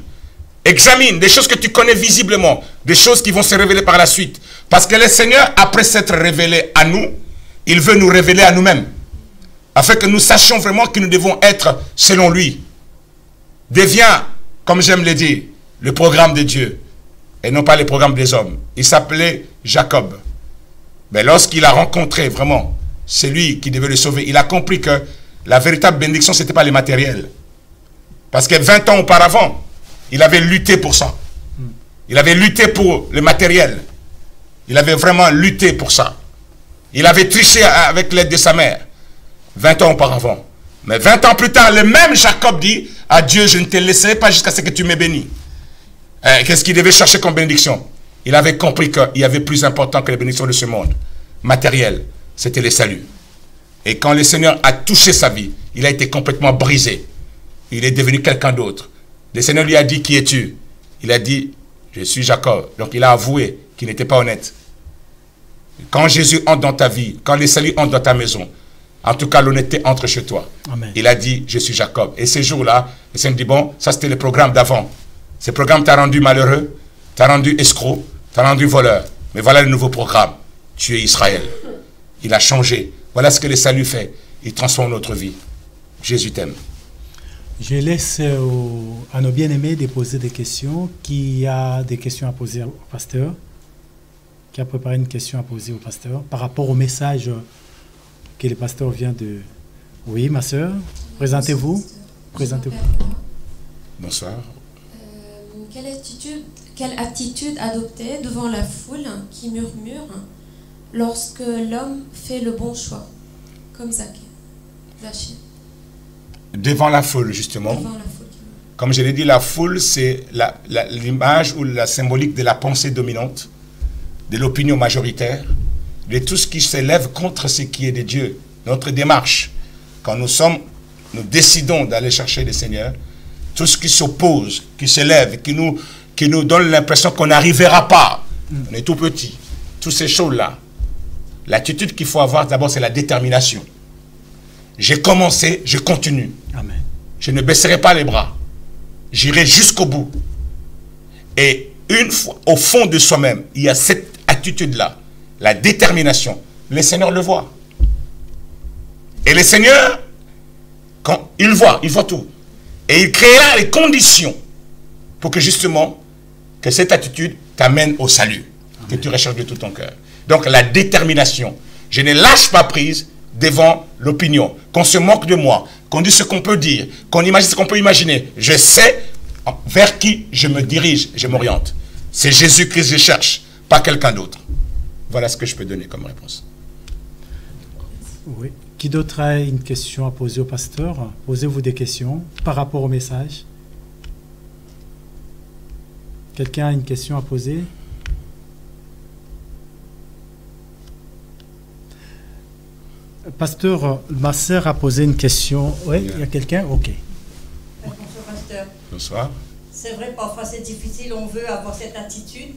Examine des choses que tu connais visiblement. Des choses qui vont se révéler par la suite. Parce que le Seigneur, après s'être révélé à nous, il veut nous révéler à nous-mêmes. Afin que nous sachions vraiment que nous devons être selon lui. Deviens, comme j'aime le dire, le programme de Dieu. Et non pas le programme des hommes. Il s'appelait Jacob. Mais lorsqu'il a rencontré vraiment celui qui devait le sauver, il a compris que la véritable bénédiction, ce n'était pas le matériel. Parce que 20 ans auparavant, il avait lutté pour ça. Il avait lutté pour le matériel. Il avait vraiment lutté pour ça. Il avait triché avec l'aide de sa mère. 20 ans auparavant. Mais 20 ans plus tard, le même Jacob dit à Dieu, je ne te laisserai pas jusqu'à ce que tu m'aies béni. Qu'est-ce qu'il devait chercher comme bénédiction? Il avait compris qu'il y avait plus important que les bénédictions de ce monde. Matériel, c'était le salut. Et quand le Seigneur a touché sa vie, il a été complètement brisé. Il est devenu quelqu'un d'autre. Le Seigneur lui a dit, qui es-tu? Il a dit, je suis Jacob. Donc il a avoué qu'il n'était pas honnête. Quand Jésus entre dans ta vie, quand le salut entre dans ta maison, en tout cas l'honnêteté entre chez toi. Amen. Il a dit, je suis Jacob. Et ces jours-là, le Seigneur dit, bon, ça c'était le programme d'avant. Ce programme t'a rendu malheureux, t'a rendu escroc, t'a rendu voleur. Mais voilà le nouveau programme. Tu es Israël. Il a changé. Voilà ce que le salut fait. Il transforme notre vie. Jésus t'aime. Je laisse à nos bien-aimés de poser des questions. Qui a des questions à poser au pasteur? Qui a préparé une question à poser au pasteur par rapport au message que le pasteur vient de... Oui, ma soeur, présentez-vous. Présentez-vous. Bonsoir. Quelle attitude adopter devant la foule qui murmure lorsque l'homme fait le bon choix, comme Zachée? Devant la foule, justement. Devant la foule. Comme je l'ai dit, la foule, c'est l'image ou la symbolique de la pensée dominante, de l'opinion majoritaire, de tout ce qui s'élève contre ce qui est de Dieu. Notre démarche, quand nous décidons d'aller chercher le Seigneur, tout ce qui s'oppose, qui s'élève, qui nous donne l'impression qu'on n'arrivera pas. On est tout petit. Toutes ces choses-là. L'attitude qu'il faut avoir, d'abord, c'est la détermination. J'ai commencé, je continue. Amen. Je ne baisserai pas les bras. J'irai jusqu'au bout. Et une fois, au fond de soi-même, il y a cette attitude-là, la détermination. Le Seigneur le voit. Et le Seigneur, quand il voit tout. Et il créera les conditions pour que justement, que cette attitude t'amène au salut. Amen. Que tu recherches de tout ton cœur. Donc la détermination. Je ne lâche pas prise devant l'opinion. Qu'on se moque de moi, qu'on dise ce qu'on peut dire, qu'on imagine ce qu'on peut imaginer. Je sais vers qui je me dirige, je m'oriente. C'est Jésus-Christ que je cherche, pas quelqu'un d'autre. Voilà ce que je peux donner comme réponse. Oui. Qui d'autre a une question à poser au pasteur? Posez-vous des questions par rapport au message. Quelqu'un a une question à poser? Pasteur, ma sœur a posé une question. Oui, il y a quelqu'un? Ok. Bonsoir, pasteur. Bonsoir. C'est vrai, parfois c'est difficile, on veut avoir cette attitude,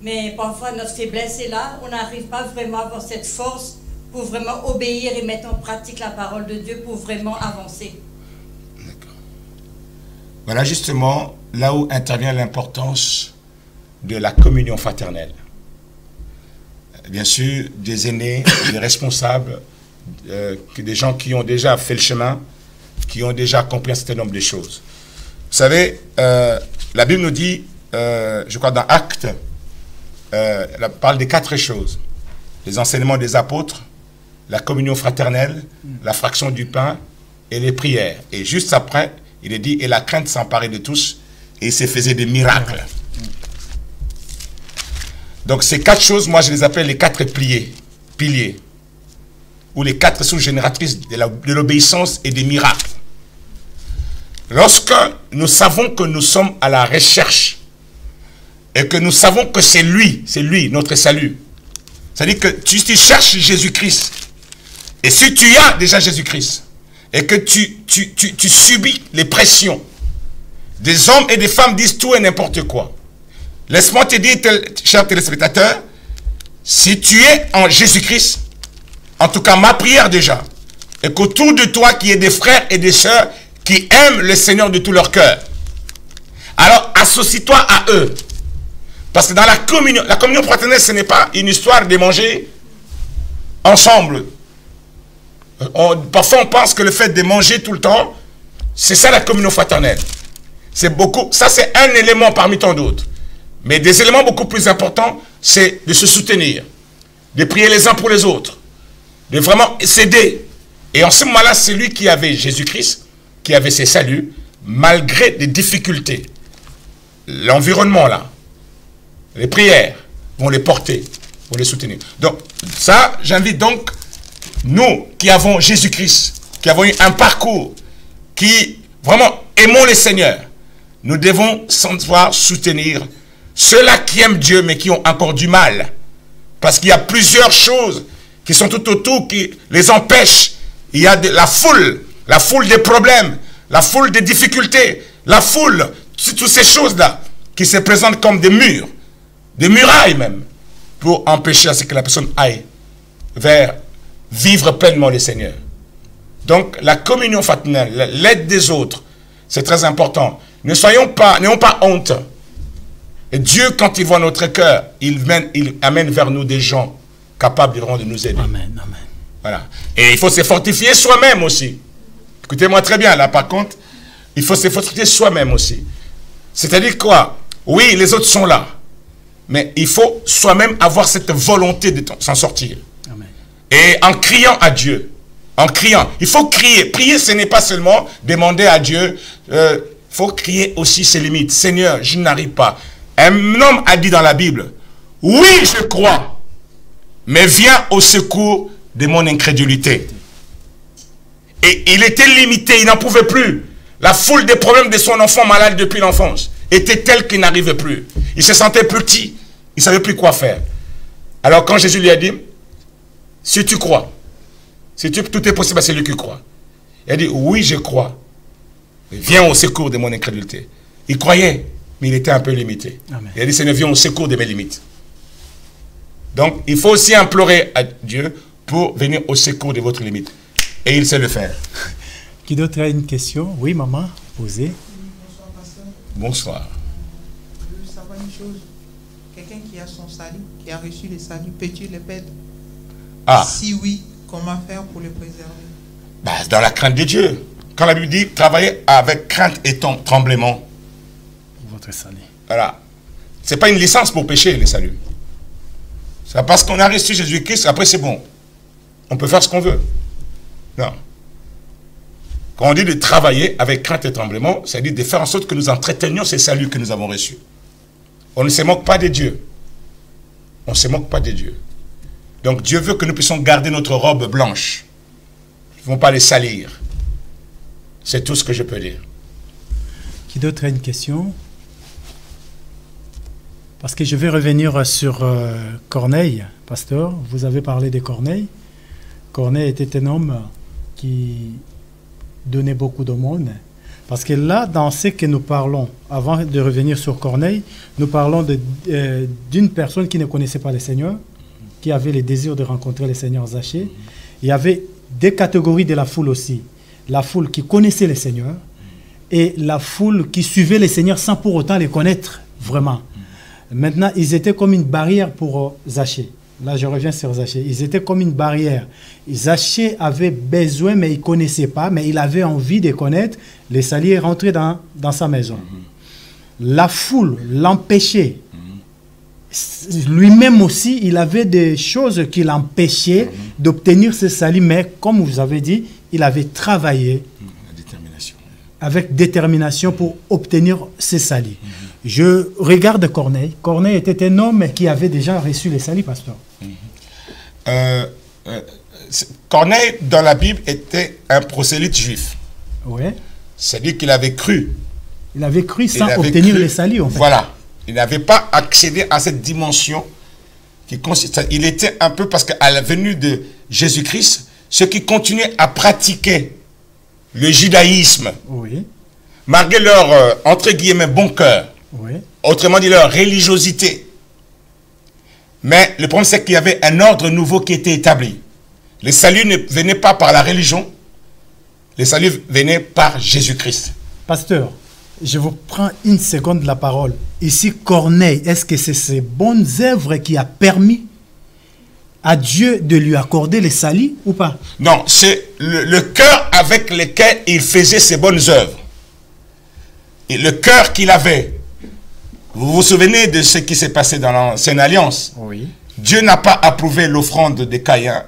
mais parfois notre faiblesse est là, on n'arrive pas vraiment à avoir cette force pour vraiment obéir et mettre en pratique la parole de Dieu pour vraiment avancer. D'accord. Voilà justement là où intervient l'importance de la communion fraternelle. Bien sûr, des aînés, des responsables, des gens qui ont déjà fait le chemin, qui ont déjà accompli un certain nombre de choses. Vous savez, la Bible nous dit, je crois dans Actes, elle parle des 4 choses. Les enseignements des apôtres, la communion fraternelle, la fraction du pain et les prières. Et juste après, il est dit, et la crainte s'emparait de tous, et il se faisait des miracles. Donc ces 4 choses, moi je les appelle les 4 piliers, ou les 4 sous-génératrices de l'obéissance et des miracles. Lorsque nous savons que nous sommes à la recherche, et que nous savons que c'est lui notre salut, c'est-à-dire que tu cherches Jésus-Christ, et si tu as déjà Jésus-Christ, et que tu subis les pressions, des hommes et des femmes disent tout et n'importe quoi, laisse-moi te dire, cher téléspectateur, si tu es en Jésus-Christ, en tout cas ma prière déjà, et qu'autour de toi qu'il y ait des frères et des sœurs qui aiment le Seigneur de tout leur cœur, alors associe-toi à eux. Parce que dans la communion fraternelle, ce n'est pas une histoire de manger ensemble. Parfois on pense que le fait de manger tout le temps, c'est ça la communion fraternelle. C'est beaucoup, ça c'est un élément parmi tant d'autres. Mais des éléments beaucoup plus importants, c'est de se soutenir, de prier les uns pour les autres, de vraiment s'aider. Et en ce moment-là, c'est lui qui avait Jésus-Christ, qui avait ses saluts, malgré des difficultés. L'environnement là, les prières vont les porter, vont les soutenir. Donc ça, j'invite donc, nous qui avons Jésus-Christ, qui avons eu un parcours, qui vraiment aimons le Seigneur, nous devons sans devoir soutenir ceux-là qui aiment Dieu mais qui ont encore du mal. Parce qu'il y a plusieurs choses qui sont tout autour qui les empêchent. Il y a la foule des problèmes, la foule des difficultés, la foule, toutes ces choses-là qui se présentent comme des murs, des murailles même, pour empêcher à ce que la personne aille vers vivre pleinement le Seigneur. Donc la communion fraternelle, l'aide des autres, c'est très important. N'ayons pas honte. Et Dieu, quand il voit notre cœur, il amène vers nous des gens capables vraiment de nous aider. Amen, amen. Voilà. Et il faut se fortifier soi-même aussi. Écoutez-moi très bien, là par contre, il faut se fortifier soi-même aussi. C'est-à-dire quoi? Oui, les autres sont là. Mais il faut soi-même avoir cette volonté de s'en sortir. Amen. Et en criant à Dieu, en criant, il faut crier. Prier, ce n'est pas seulement demander à Dieu, il faut crier aussi ses limites. Seigneur, je n'arrive pas. Un homme a dit dans la Bible, oui, je crois, mais viens au secours de mon incrédulité. Et il était limité, il n'en pouvait plus. La foule des problèmes de son enfant malade depuis l'enfance était telle qu'il n'arrivait plus. Il se sentait petit, il ne savait plus quoi faire. Alors quand Jésus lui a dit, si tu crois, tout est possible à celui qui croit. Il a dit, oui, je crois. Viens au secours de mon incrédulité. Il croyait, mais il était un peu limité. Amen. Il a dit, Seigneur, viens au secours de mes limites. Donc, il faut aussi implorer à Dieu pour venir au secours de votre limite. Et il sait le faire. Qui d'autre a une question? Oui, maman, posez. Bonsoir, pasteur. Bonsoir. Je veux savoir une chose. Quelqu'un qui a son salut, qui a reçu le salut, peux-tu le perdre? Ah, Si oui, comment faire pour le préserver? bah, dans la crainte de Dieu. Quand la Bible dit, travaillez avec crainte et tremblement. Pour votre salut. Voilà. Ce n'est pas une licence pour pécher, le salut. C'est parce qu'on a reçu Jésus-Christ, après c'est bon. On peut faire ce qu'on veut. Non. Quand on dit de travailler avec crainte et tremblement, c'est-à-dire de faire en sorte que nous entretenions ces saluts que nous avons reçus. On ne se moque pas de Dieu. On ne se moque pas de Dieu. Donc Dieu veut que nous puissions garder notre robe blanche. Nous ne vont pas les salir. C'est tout ce que je peux dire. Qui d'autre a une question? Parce que je vais revenir sur Corneille, pasteur. Vous avez parlé de Corneille. Corneille était un homme qui donnait beaucoup d'aumônes. Parce que là, dans ce que nous parlons, avant de revenir sur Corneille, nous parlons d'une personne qui ne connaissait pas le Seigneur, qui avait le désir de rencontrer le Seigneur, Zachée. Il y avait deux catégories de la foule aussi. La foule qui connaissait le Seigneur et la foule qui suivait le Seigneur sans pour autant les connaître vraiment. Maintenant, ils étaient comme une barrière pour Zachée. Là, je reviens sur Zachée. Ils étaient comme une barrière. Zachée avait besoin, mais il ne connaissait pas, mais il avait envie de connaître. Le salut est rentré dans sa maison. La foule l'empêchait. Lui-même aussi, il avait des choses qui l'empêchaient d'obtenir ce salut, mais comme vous avez dit, il avait travaillé avec détermination pour obtenir ce salut. Je regarde Corneille. Corneille était un homme qui avait déjà reçu le salut, pasteur. Corneille, dans la Bible, était un prosélyte juif. Oui. C'est-à-dire qu'il avait cru. Il avait cru sans obtenir le salut, en fait. Voilà. Il n'avait pas accédé à cette dimension qui consiste. Il était un peu, parce qu'à la venue de Jésus-Christ, ceux qui continuaient à pratiquer le judaïsme, oui, malgré leur, entre guillemets, bon cœur, oui, autrement dit leur religiosité. Mais le problème, c'est qu'il y avait un ordre nouveau qui était établi. Le salut ne venait pas par la religion, le salut venait par Jésus-Christ. Pasteur, je vous prends une seconde la parole. Ici, Corneille, est-ce que c'est ces bonnes œuvres qui a permis à Dieu de lui accorder le salut ou pas? Non, c'est le cœur avec lequel il faisait ses bonnes œuvres. Et le cœur qu'il avait. Vous vous souvenez de ce qui s'est passé dans l'Ancienne Alliance? Oui. Dieu n'a pas approuvé l'offrande de Caïn.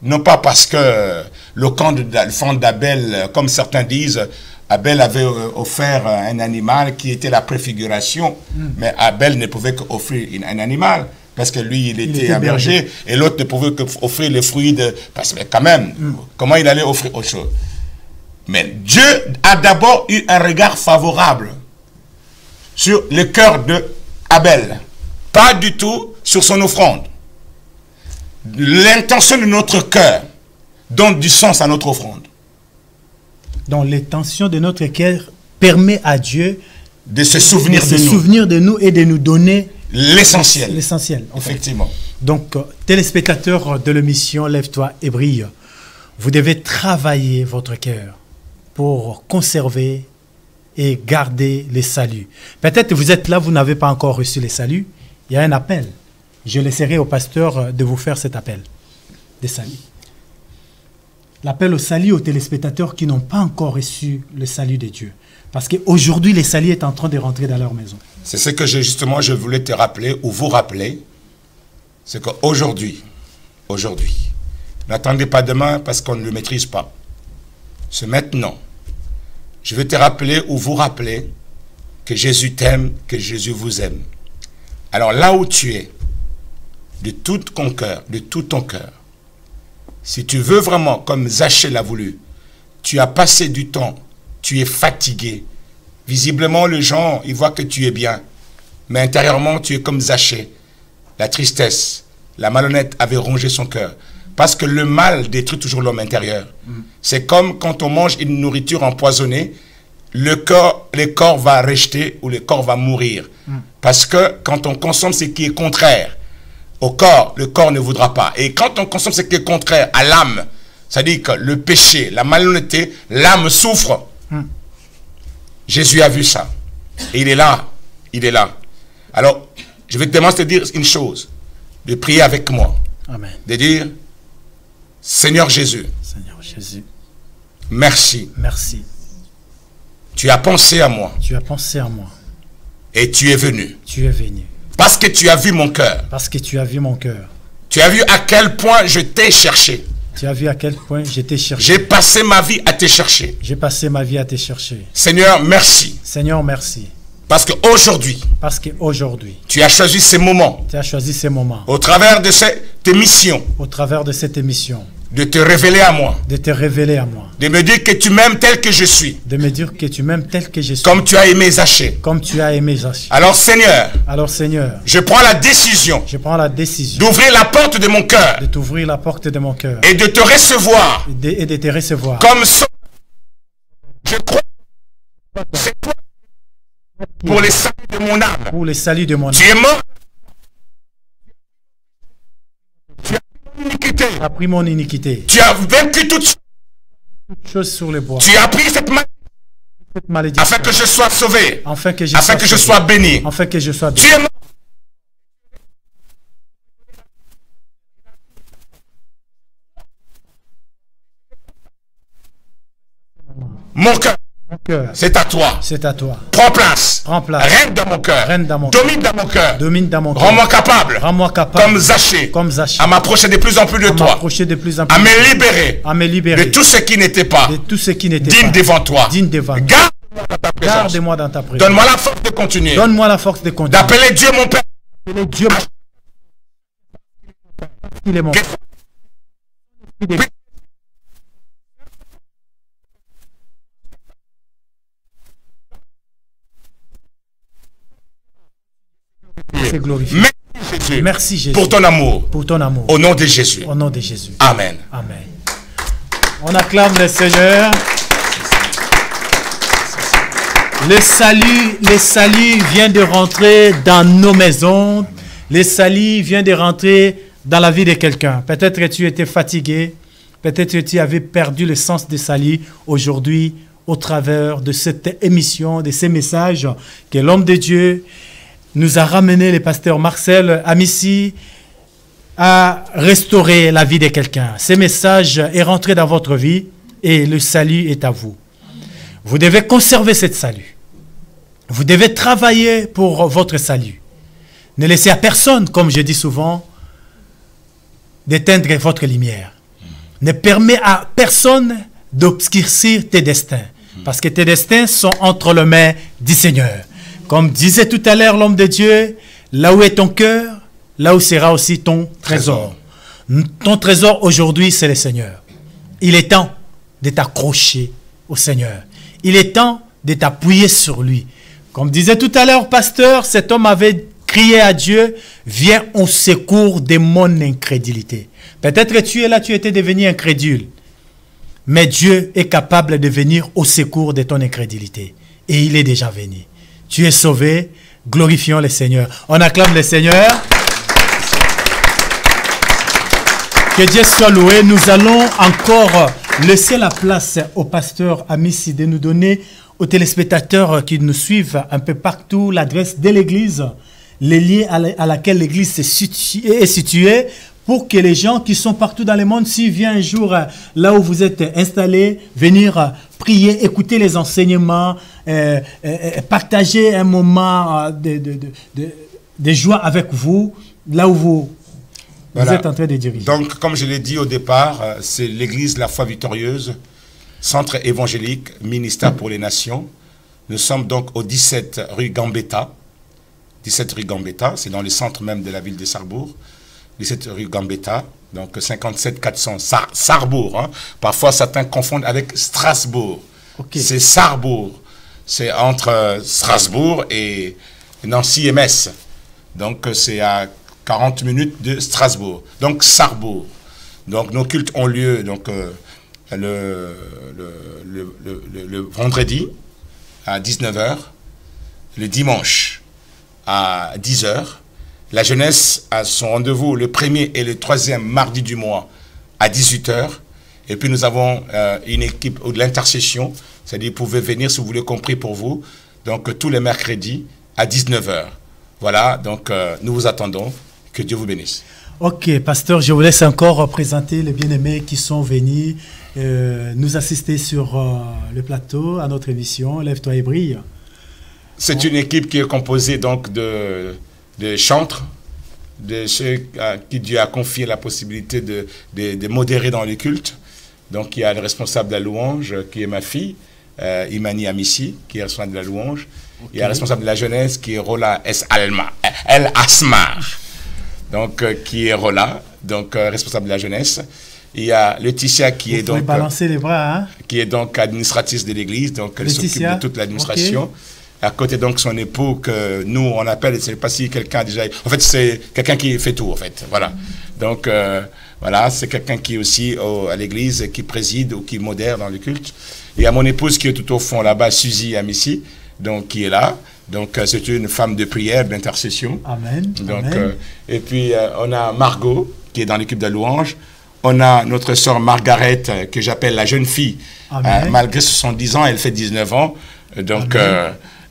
Non pas parce que l'offrande d'Abel, comme certains disent, Abel avait offert un animal qui était la préfiguration, mais Abel ne pouvait qu'offrir un animal, parce que lui, il était un berger, et l'autre ne pouvait qu'offrir les fruits de... Parce que quand même, comment il allait offrir autre chose? Mais Dieu a d'abord eu un regard favorable sur le cœur de Abel, pas du tout sur son offrande. L'intention de notre cœur donne du sens à notre offrande. Donc l'intention de notre cœur permet à Dieu de se souvenir de nous et de nous donner l'essentiel. L'essentiel, effectivement. Donc, téléspectateurs de l'émission Lève-toi et brille, vous devez travailler votre cœur pour conserver et garder les saluts. Peut-être vous êtes là, vous n'avez pas encore reçu les saluts. Il y a un appel. Je laisserai au pasteur de vous faire cet appel des saluts. L'appel au salut aux téléspectateurs qui n'ont pas encore reçu le salut de Dieu. Parce qu'aujourd'hui, le salut est en train de rentrer dans leur maison. C'est ce que justement je voulais te rappeler ou vous rappeler. C'est qu'aujourd'hui, n'attendez pas demain parce qu'on ne le maîtrise pas. C'est maintenant. Je vais te rappeler ou vous rappeler que Jésus t'aime, que Jésus vous aime. Alors là où tu es, de tout ton cœur, si tu veux vraiment, comme Zachée l'a voulu, tu as passé du temps, tu es fatigué. Visiblement, les gens, ils voient que tu es bien. Mais intérieurement, tu es comme Zachée. La tristesse, la malhonnête avait rongé son cœur. Parce que le mal détruit toujours l'homme intérieur. C'est comme quand on mange une nourriture empoisonnée le corps va rejeter ou le corps va mourir. Parce que quand on consomme ce qui est contraire au corps, le corps ne voudra pas. Et quand on consomme ce qui est contraire à l'âme, c'est-à-dire que le péché, la malhonnêteté, l'âme souffre. Jésus a vu ça. Et il est là. Il est là. Alors, je vais te demander de dire une chose. De prier avec moi. Amen. De dire, Seigneur Jésus. Seigneur Jésus. Merci. Merci. Tu as pensé à moi. Tu as pensé à moi. Et tu es venu. Tu es venu. Parce que tu as vu mon cœur. Parce que tu as vu mon cœur. Tu as vu à quel point je t'ai cherché. Tu as vu à quel point je t'ai cherché. J'ai passé ma vie à te chercher. J'ai passé ma vie à te chercher. Seigneur, merci. Seigneur, merci. Parce qu'aujourd'hui, tu as choisi ces moments. Tu as choisi ces moments. Au travers de cette émission. Au travers de cette émission. De te révéler à moi. De te révéler à moi. De me dire que tu m'aimes tel que je suis. De me dire que tu m'aimes tel que je suis. Comme tu as aimé Zachée. Comme tu as aimé Zachée. Alors Seigneur. Je prends la décision. D'ouvrir la porte de mon cœur. De t'ouvrir la porte de mon cœur. Et de te recevoir. Et de te recevoir. Comme ça. Je crois. C'est toi. Pour le salut de mon âme. Pour le salut de mon âme. Tu es mort. Tu as pris mon iniquité. Tu as vaincu toutes choses sur le bois. Tu as pris cette malédiction. Afin que je sois sauvé. Afin que je sois béni. Afin que je sois béni. Tu es mort. Mon cœur. C'est à toi. C'est à toi. Prends place. Prends place. Règne dans mon cœur. Domine dans mon cœur. Domine dans mon cœur. Rends-moi capable. Rends-moi capable. Comme Zachée. À m'approcher de plus en plus de toi. À me libérer. À me libérer. De tout ce qui n'était pas. De tout ce qui n'était digne devant toi. Digne devant toi. Garde-moi dans ta présence. Donne-moi la force de continuer. Donne-moi la force de continuer. D'appeler Dieu mon Père. D'appeler Dieu mon Père. Il est mon Père. Merci Jésus. Pour ton amour. Au nom de Jésus. Au nom de Jésus. Amen. Amen. On acclame le Seigneur. Le salut vient de rentrer dans nos maisons. Le salut vient de rentrer dans la vie de quelqu'un. Peut-être que tu étais fatigué. Peut-être que tu avais perdu le sens du salut. Aujourd'hui, au travers de cette émission, de ces messages que l'homme de Dieu nous a ramené, le pasteur Marcel Amici, à restaurer la vie de quelqu'un. Ce message est rentré dans votre vie et le salut est à vous. Vous devez conserver ce salut. Vous devez travailler pour votre salut. Ne laissez à personne, comme je dis souvent, d'éteindre votre lumière. Ne permets à personne d'obscurcir tes destins. Parce que tes destins sont entre les mains du Seigneur. Comme disait tout à l'heure l'homme de Dieu, là où est ton cœur, là où sera aussi ton trésor. Ton trésor aujourd'hui, c'est le Seigneur. Il est temps de t'accrocher au Seigneur. Il est temps de t'appuyer sur lui. Comme disait tout à l'heure, pasteur, cet homme avait crié à Dieu, viens au secours de mon incrédulité. Peut-être que tu es là, tu étais devenu incrédule. Mais Dieu est capable de venir au secours de ton incrédulité. Et il est déjà venu. Tu es sauvé, glorifions le Seigneur. On acclame le Seigneur. Que Dieu soit loué. Nous allons encore laisser la place au pasteur Amici de nous donner aux téléspectateurs qui nous suivent un peu partout l'adresse de l'église, les liens à laquelle l'église est située, pour que les gens qui sont partout dans le monde, s'ils viennent un jour là où vous êtes installés, venir prier, écouter les enseignements, partager un moment de joie avec vous, là où vous êtes en train de diriger. Donc, comme je l'ai dit au départ, c'est l'église La Foi Victorieuse, centre évangélique, ministère pour les nations. Nous sommes donc au 17 rue Gambetta. 17 rue Gambetta, c'est dans le centre même de la ville de Sarrebourg. 17 rue Gambetta, donc 57 400 Sarrebourg. Hein. Parfois, certains confondent avec Strasbourg. Okay. C'est Sarrebourg. C'est entre Strasbourg et Nancy et Metz. Donc, c'est à 40 minutes de Strasbourg. Donc, Sarrebourg. Donc, nos cultes ont lieu donc, le vendredi à 19h. Le dimanche à 10h. La jeunesse a son rendez-vous le 1er et le 3e mardi du mois à 18h. Et puis nous avons une équipe de l'intercession, c'est-à-dire vous pouvez venir si vous voulez qu'on prie pour vous. Donc tous les mercredis à 19h. Voilà, donc nous vous attendons. Que Dieu vous bénisse. Ok, pasteur, je vous laisse encore présenter les bien-aimés qui sont venus nous assister sur le plateau à notre émission Lève-toi et brille. C'est une équipe qui est composée donc de chantres, de ceux à qui Dieu a confié la possibilité de modérer dans le culte. Donc il y a le responsable de la louange qui est ma fille, Imani Amissi, qui est responsable de la louange. Okay. Il y a le responsable de la jeunesse qui est Rola El Asmar, donc qui est Rola, donc responsable de la jeunesse. Il y a Laetitia qui est donc balancer les bras, hein? Qui est donc administratrice de l'église, donc elle s'occupe de toute l'administration. Okay. À côté donc son époux que nous on appelle, je ne sais pas si quelqu'un déjà, en fait c'est quelqu'un qui fait tout en fait, voilà. Donc voilà, c'est quelqu'un qui est aussi à l'église, qui préside ou qui modère dans le culte. Il y a mon épouse qui est tout au fond là-bas, Suzy Amissi, donc qui est là. Donc c'est une femme de prière, d'intercession. Amen. Donc Amen. Et puis on a Margot qui est dans l'équipe de la louange. On a notre sœur Margaret que j'appelle la jeune fille. Malgré 70 ans, elle fait 19 ans. Donc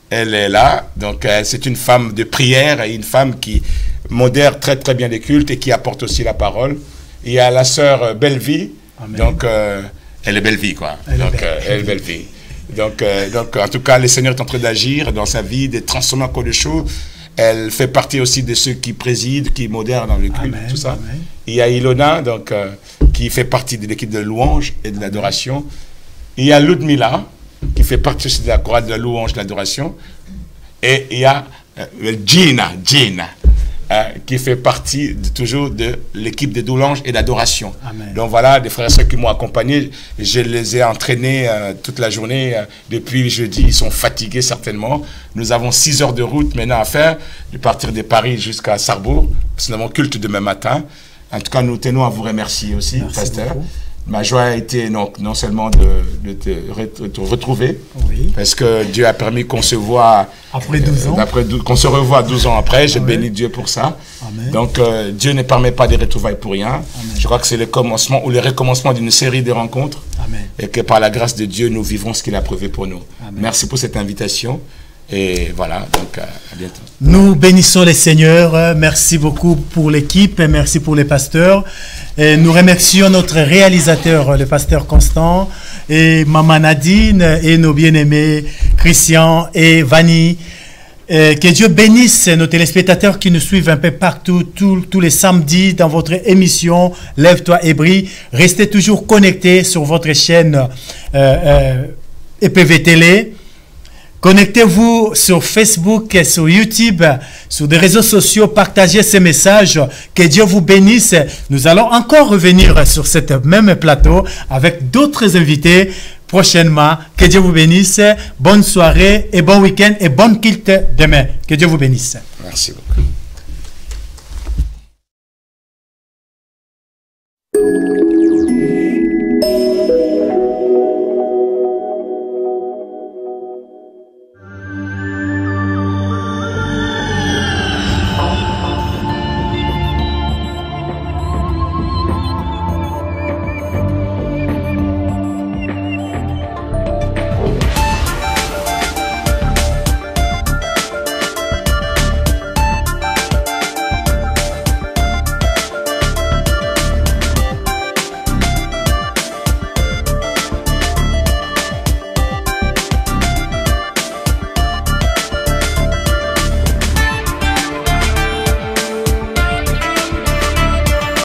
elle est là. Donc c'est une femme de prière et une femme qui modère très très bien les cultes et qui apporte aussi la parole. Il y a la sœur Bellevie. Donc elle est Bellevie quoi. Elle est Bellevie. Donc en tout cas, le Seigneur est en train d'agir dans sa vie, de transformer encore des choses. Elle fait partie aussi de ceux qui président, qui modèrent dans le culte, tout ça. Amen. Il y a Ilona, donc, qui fait partie de l'équipe de louange et de l'adoration. Il y a Ludmila, qui fait partie aussi de la chorale de la louange et de l'adoration. Et il y a Gina, qui fait partie toujours de l'équipe de louange et d'adoration. Donc voilà, des frères et sœurs qui m'ont accompagné. Je les ai entraînés toute la journée depuis jeudi. Ils sont fatigués certainement. Nous avons 6 heures de route maintenant à faire, de partir de Paris jusqu'à Sarrebourg. Parce que nous avons culte demain matin. En tout cas, nous tenons à vous remercier aussi, merci pasteur. Beaucoup. Ma joie a été non seulement de te retrouver, oui, parce que Dieu a permis qu'on se voit après 12 ans, qu'on se revoit 12 ans après. Je bénis Dieu pour ça. Amen. Donc Dieu ne permet pas des retrouvailles pour rien. Amen. Je crois que c'est le commencement ou le recommencement d'une série de rencontres. Amen. Et que par la grâce de Dieu, nous vivons ce qu'il a prévu pour nous. Amen. Merci pour cette invitation. Et voilà, donc à bientôt. Nous bénissons les seigneurs. Merci beaucoup pour l'équipe et merci pour les pasteurs. Et nous remercions notre réalisateur, le pasteur Constant, et Maman Nadine, et nos bien-aimés Christian et Vanny. Que Dieu bénisse nos téléspectateurs qui nous suivent un peu partout, tous les samedis dans votre émission Lève-toi et brille. Restez toujours connectés sur votre chaîne EPV Télé. Connectez-vous sur Facebook et sur YouTube, sur des réseaux sociaux, partagez ces messages. Que Dieu vous bénisse. Nous allons encore revenir sur cette même plateau avec d'autres invités prochainement. Que Dieu vous bénisse. Bonne soirée et bon week-end et bonne culte demain. Que Dieu vous bénisse. Merci beaucoup.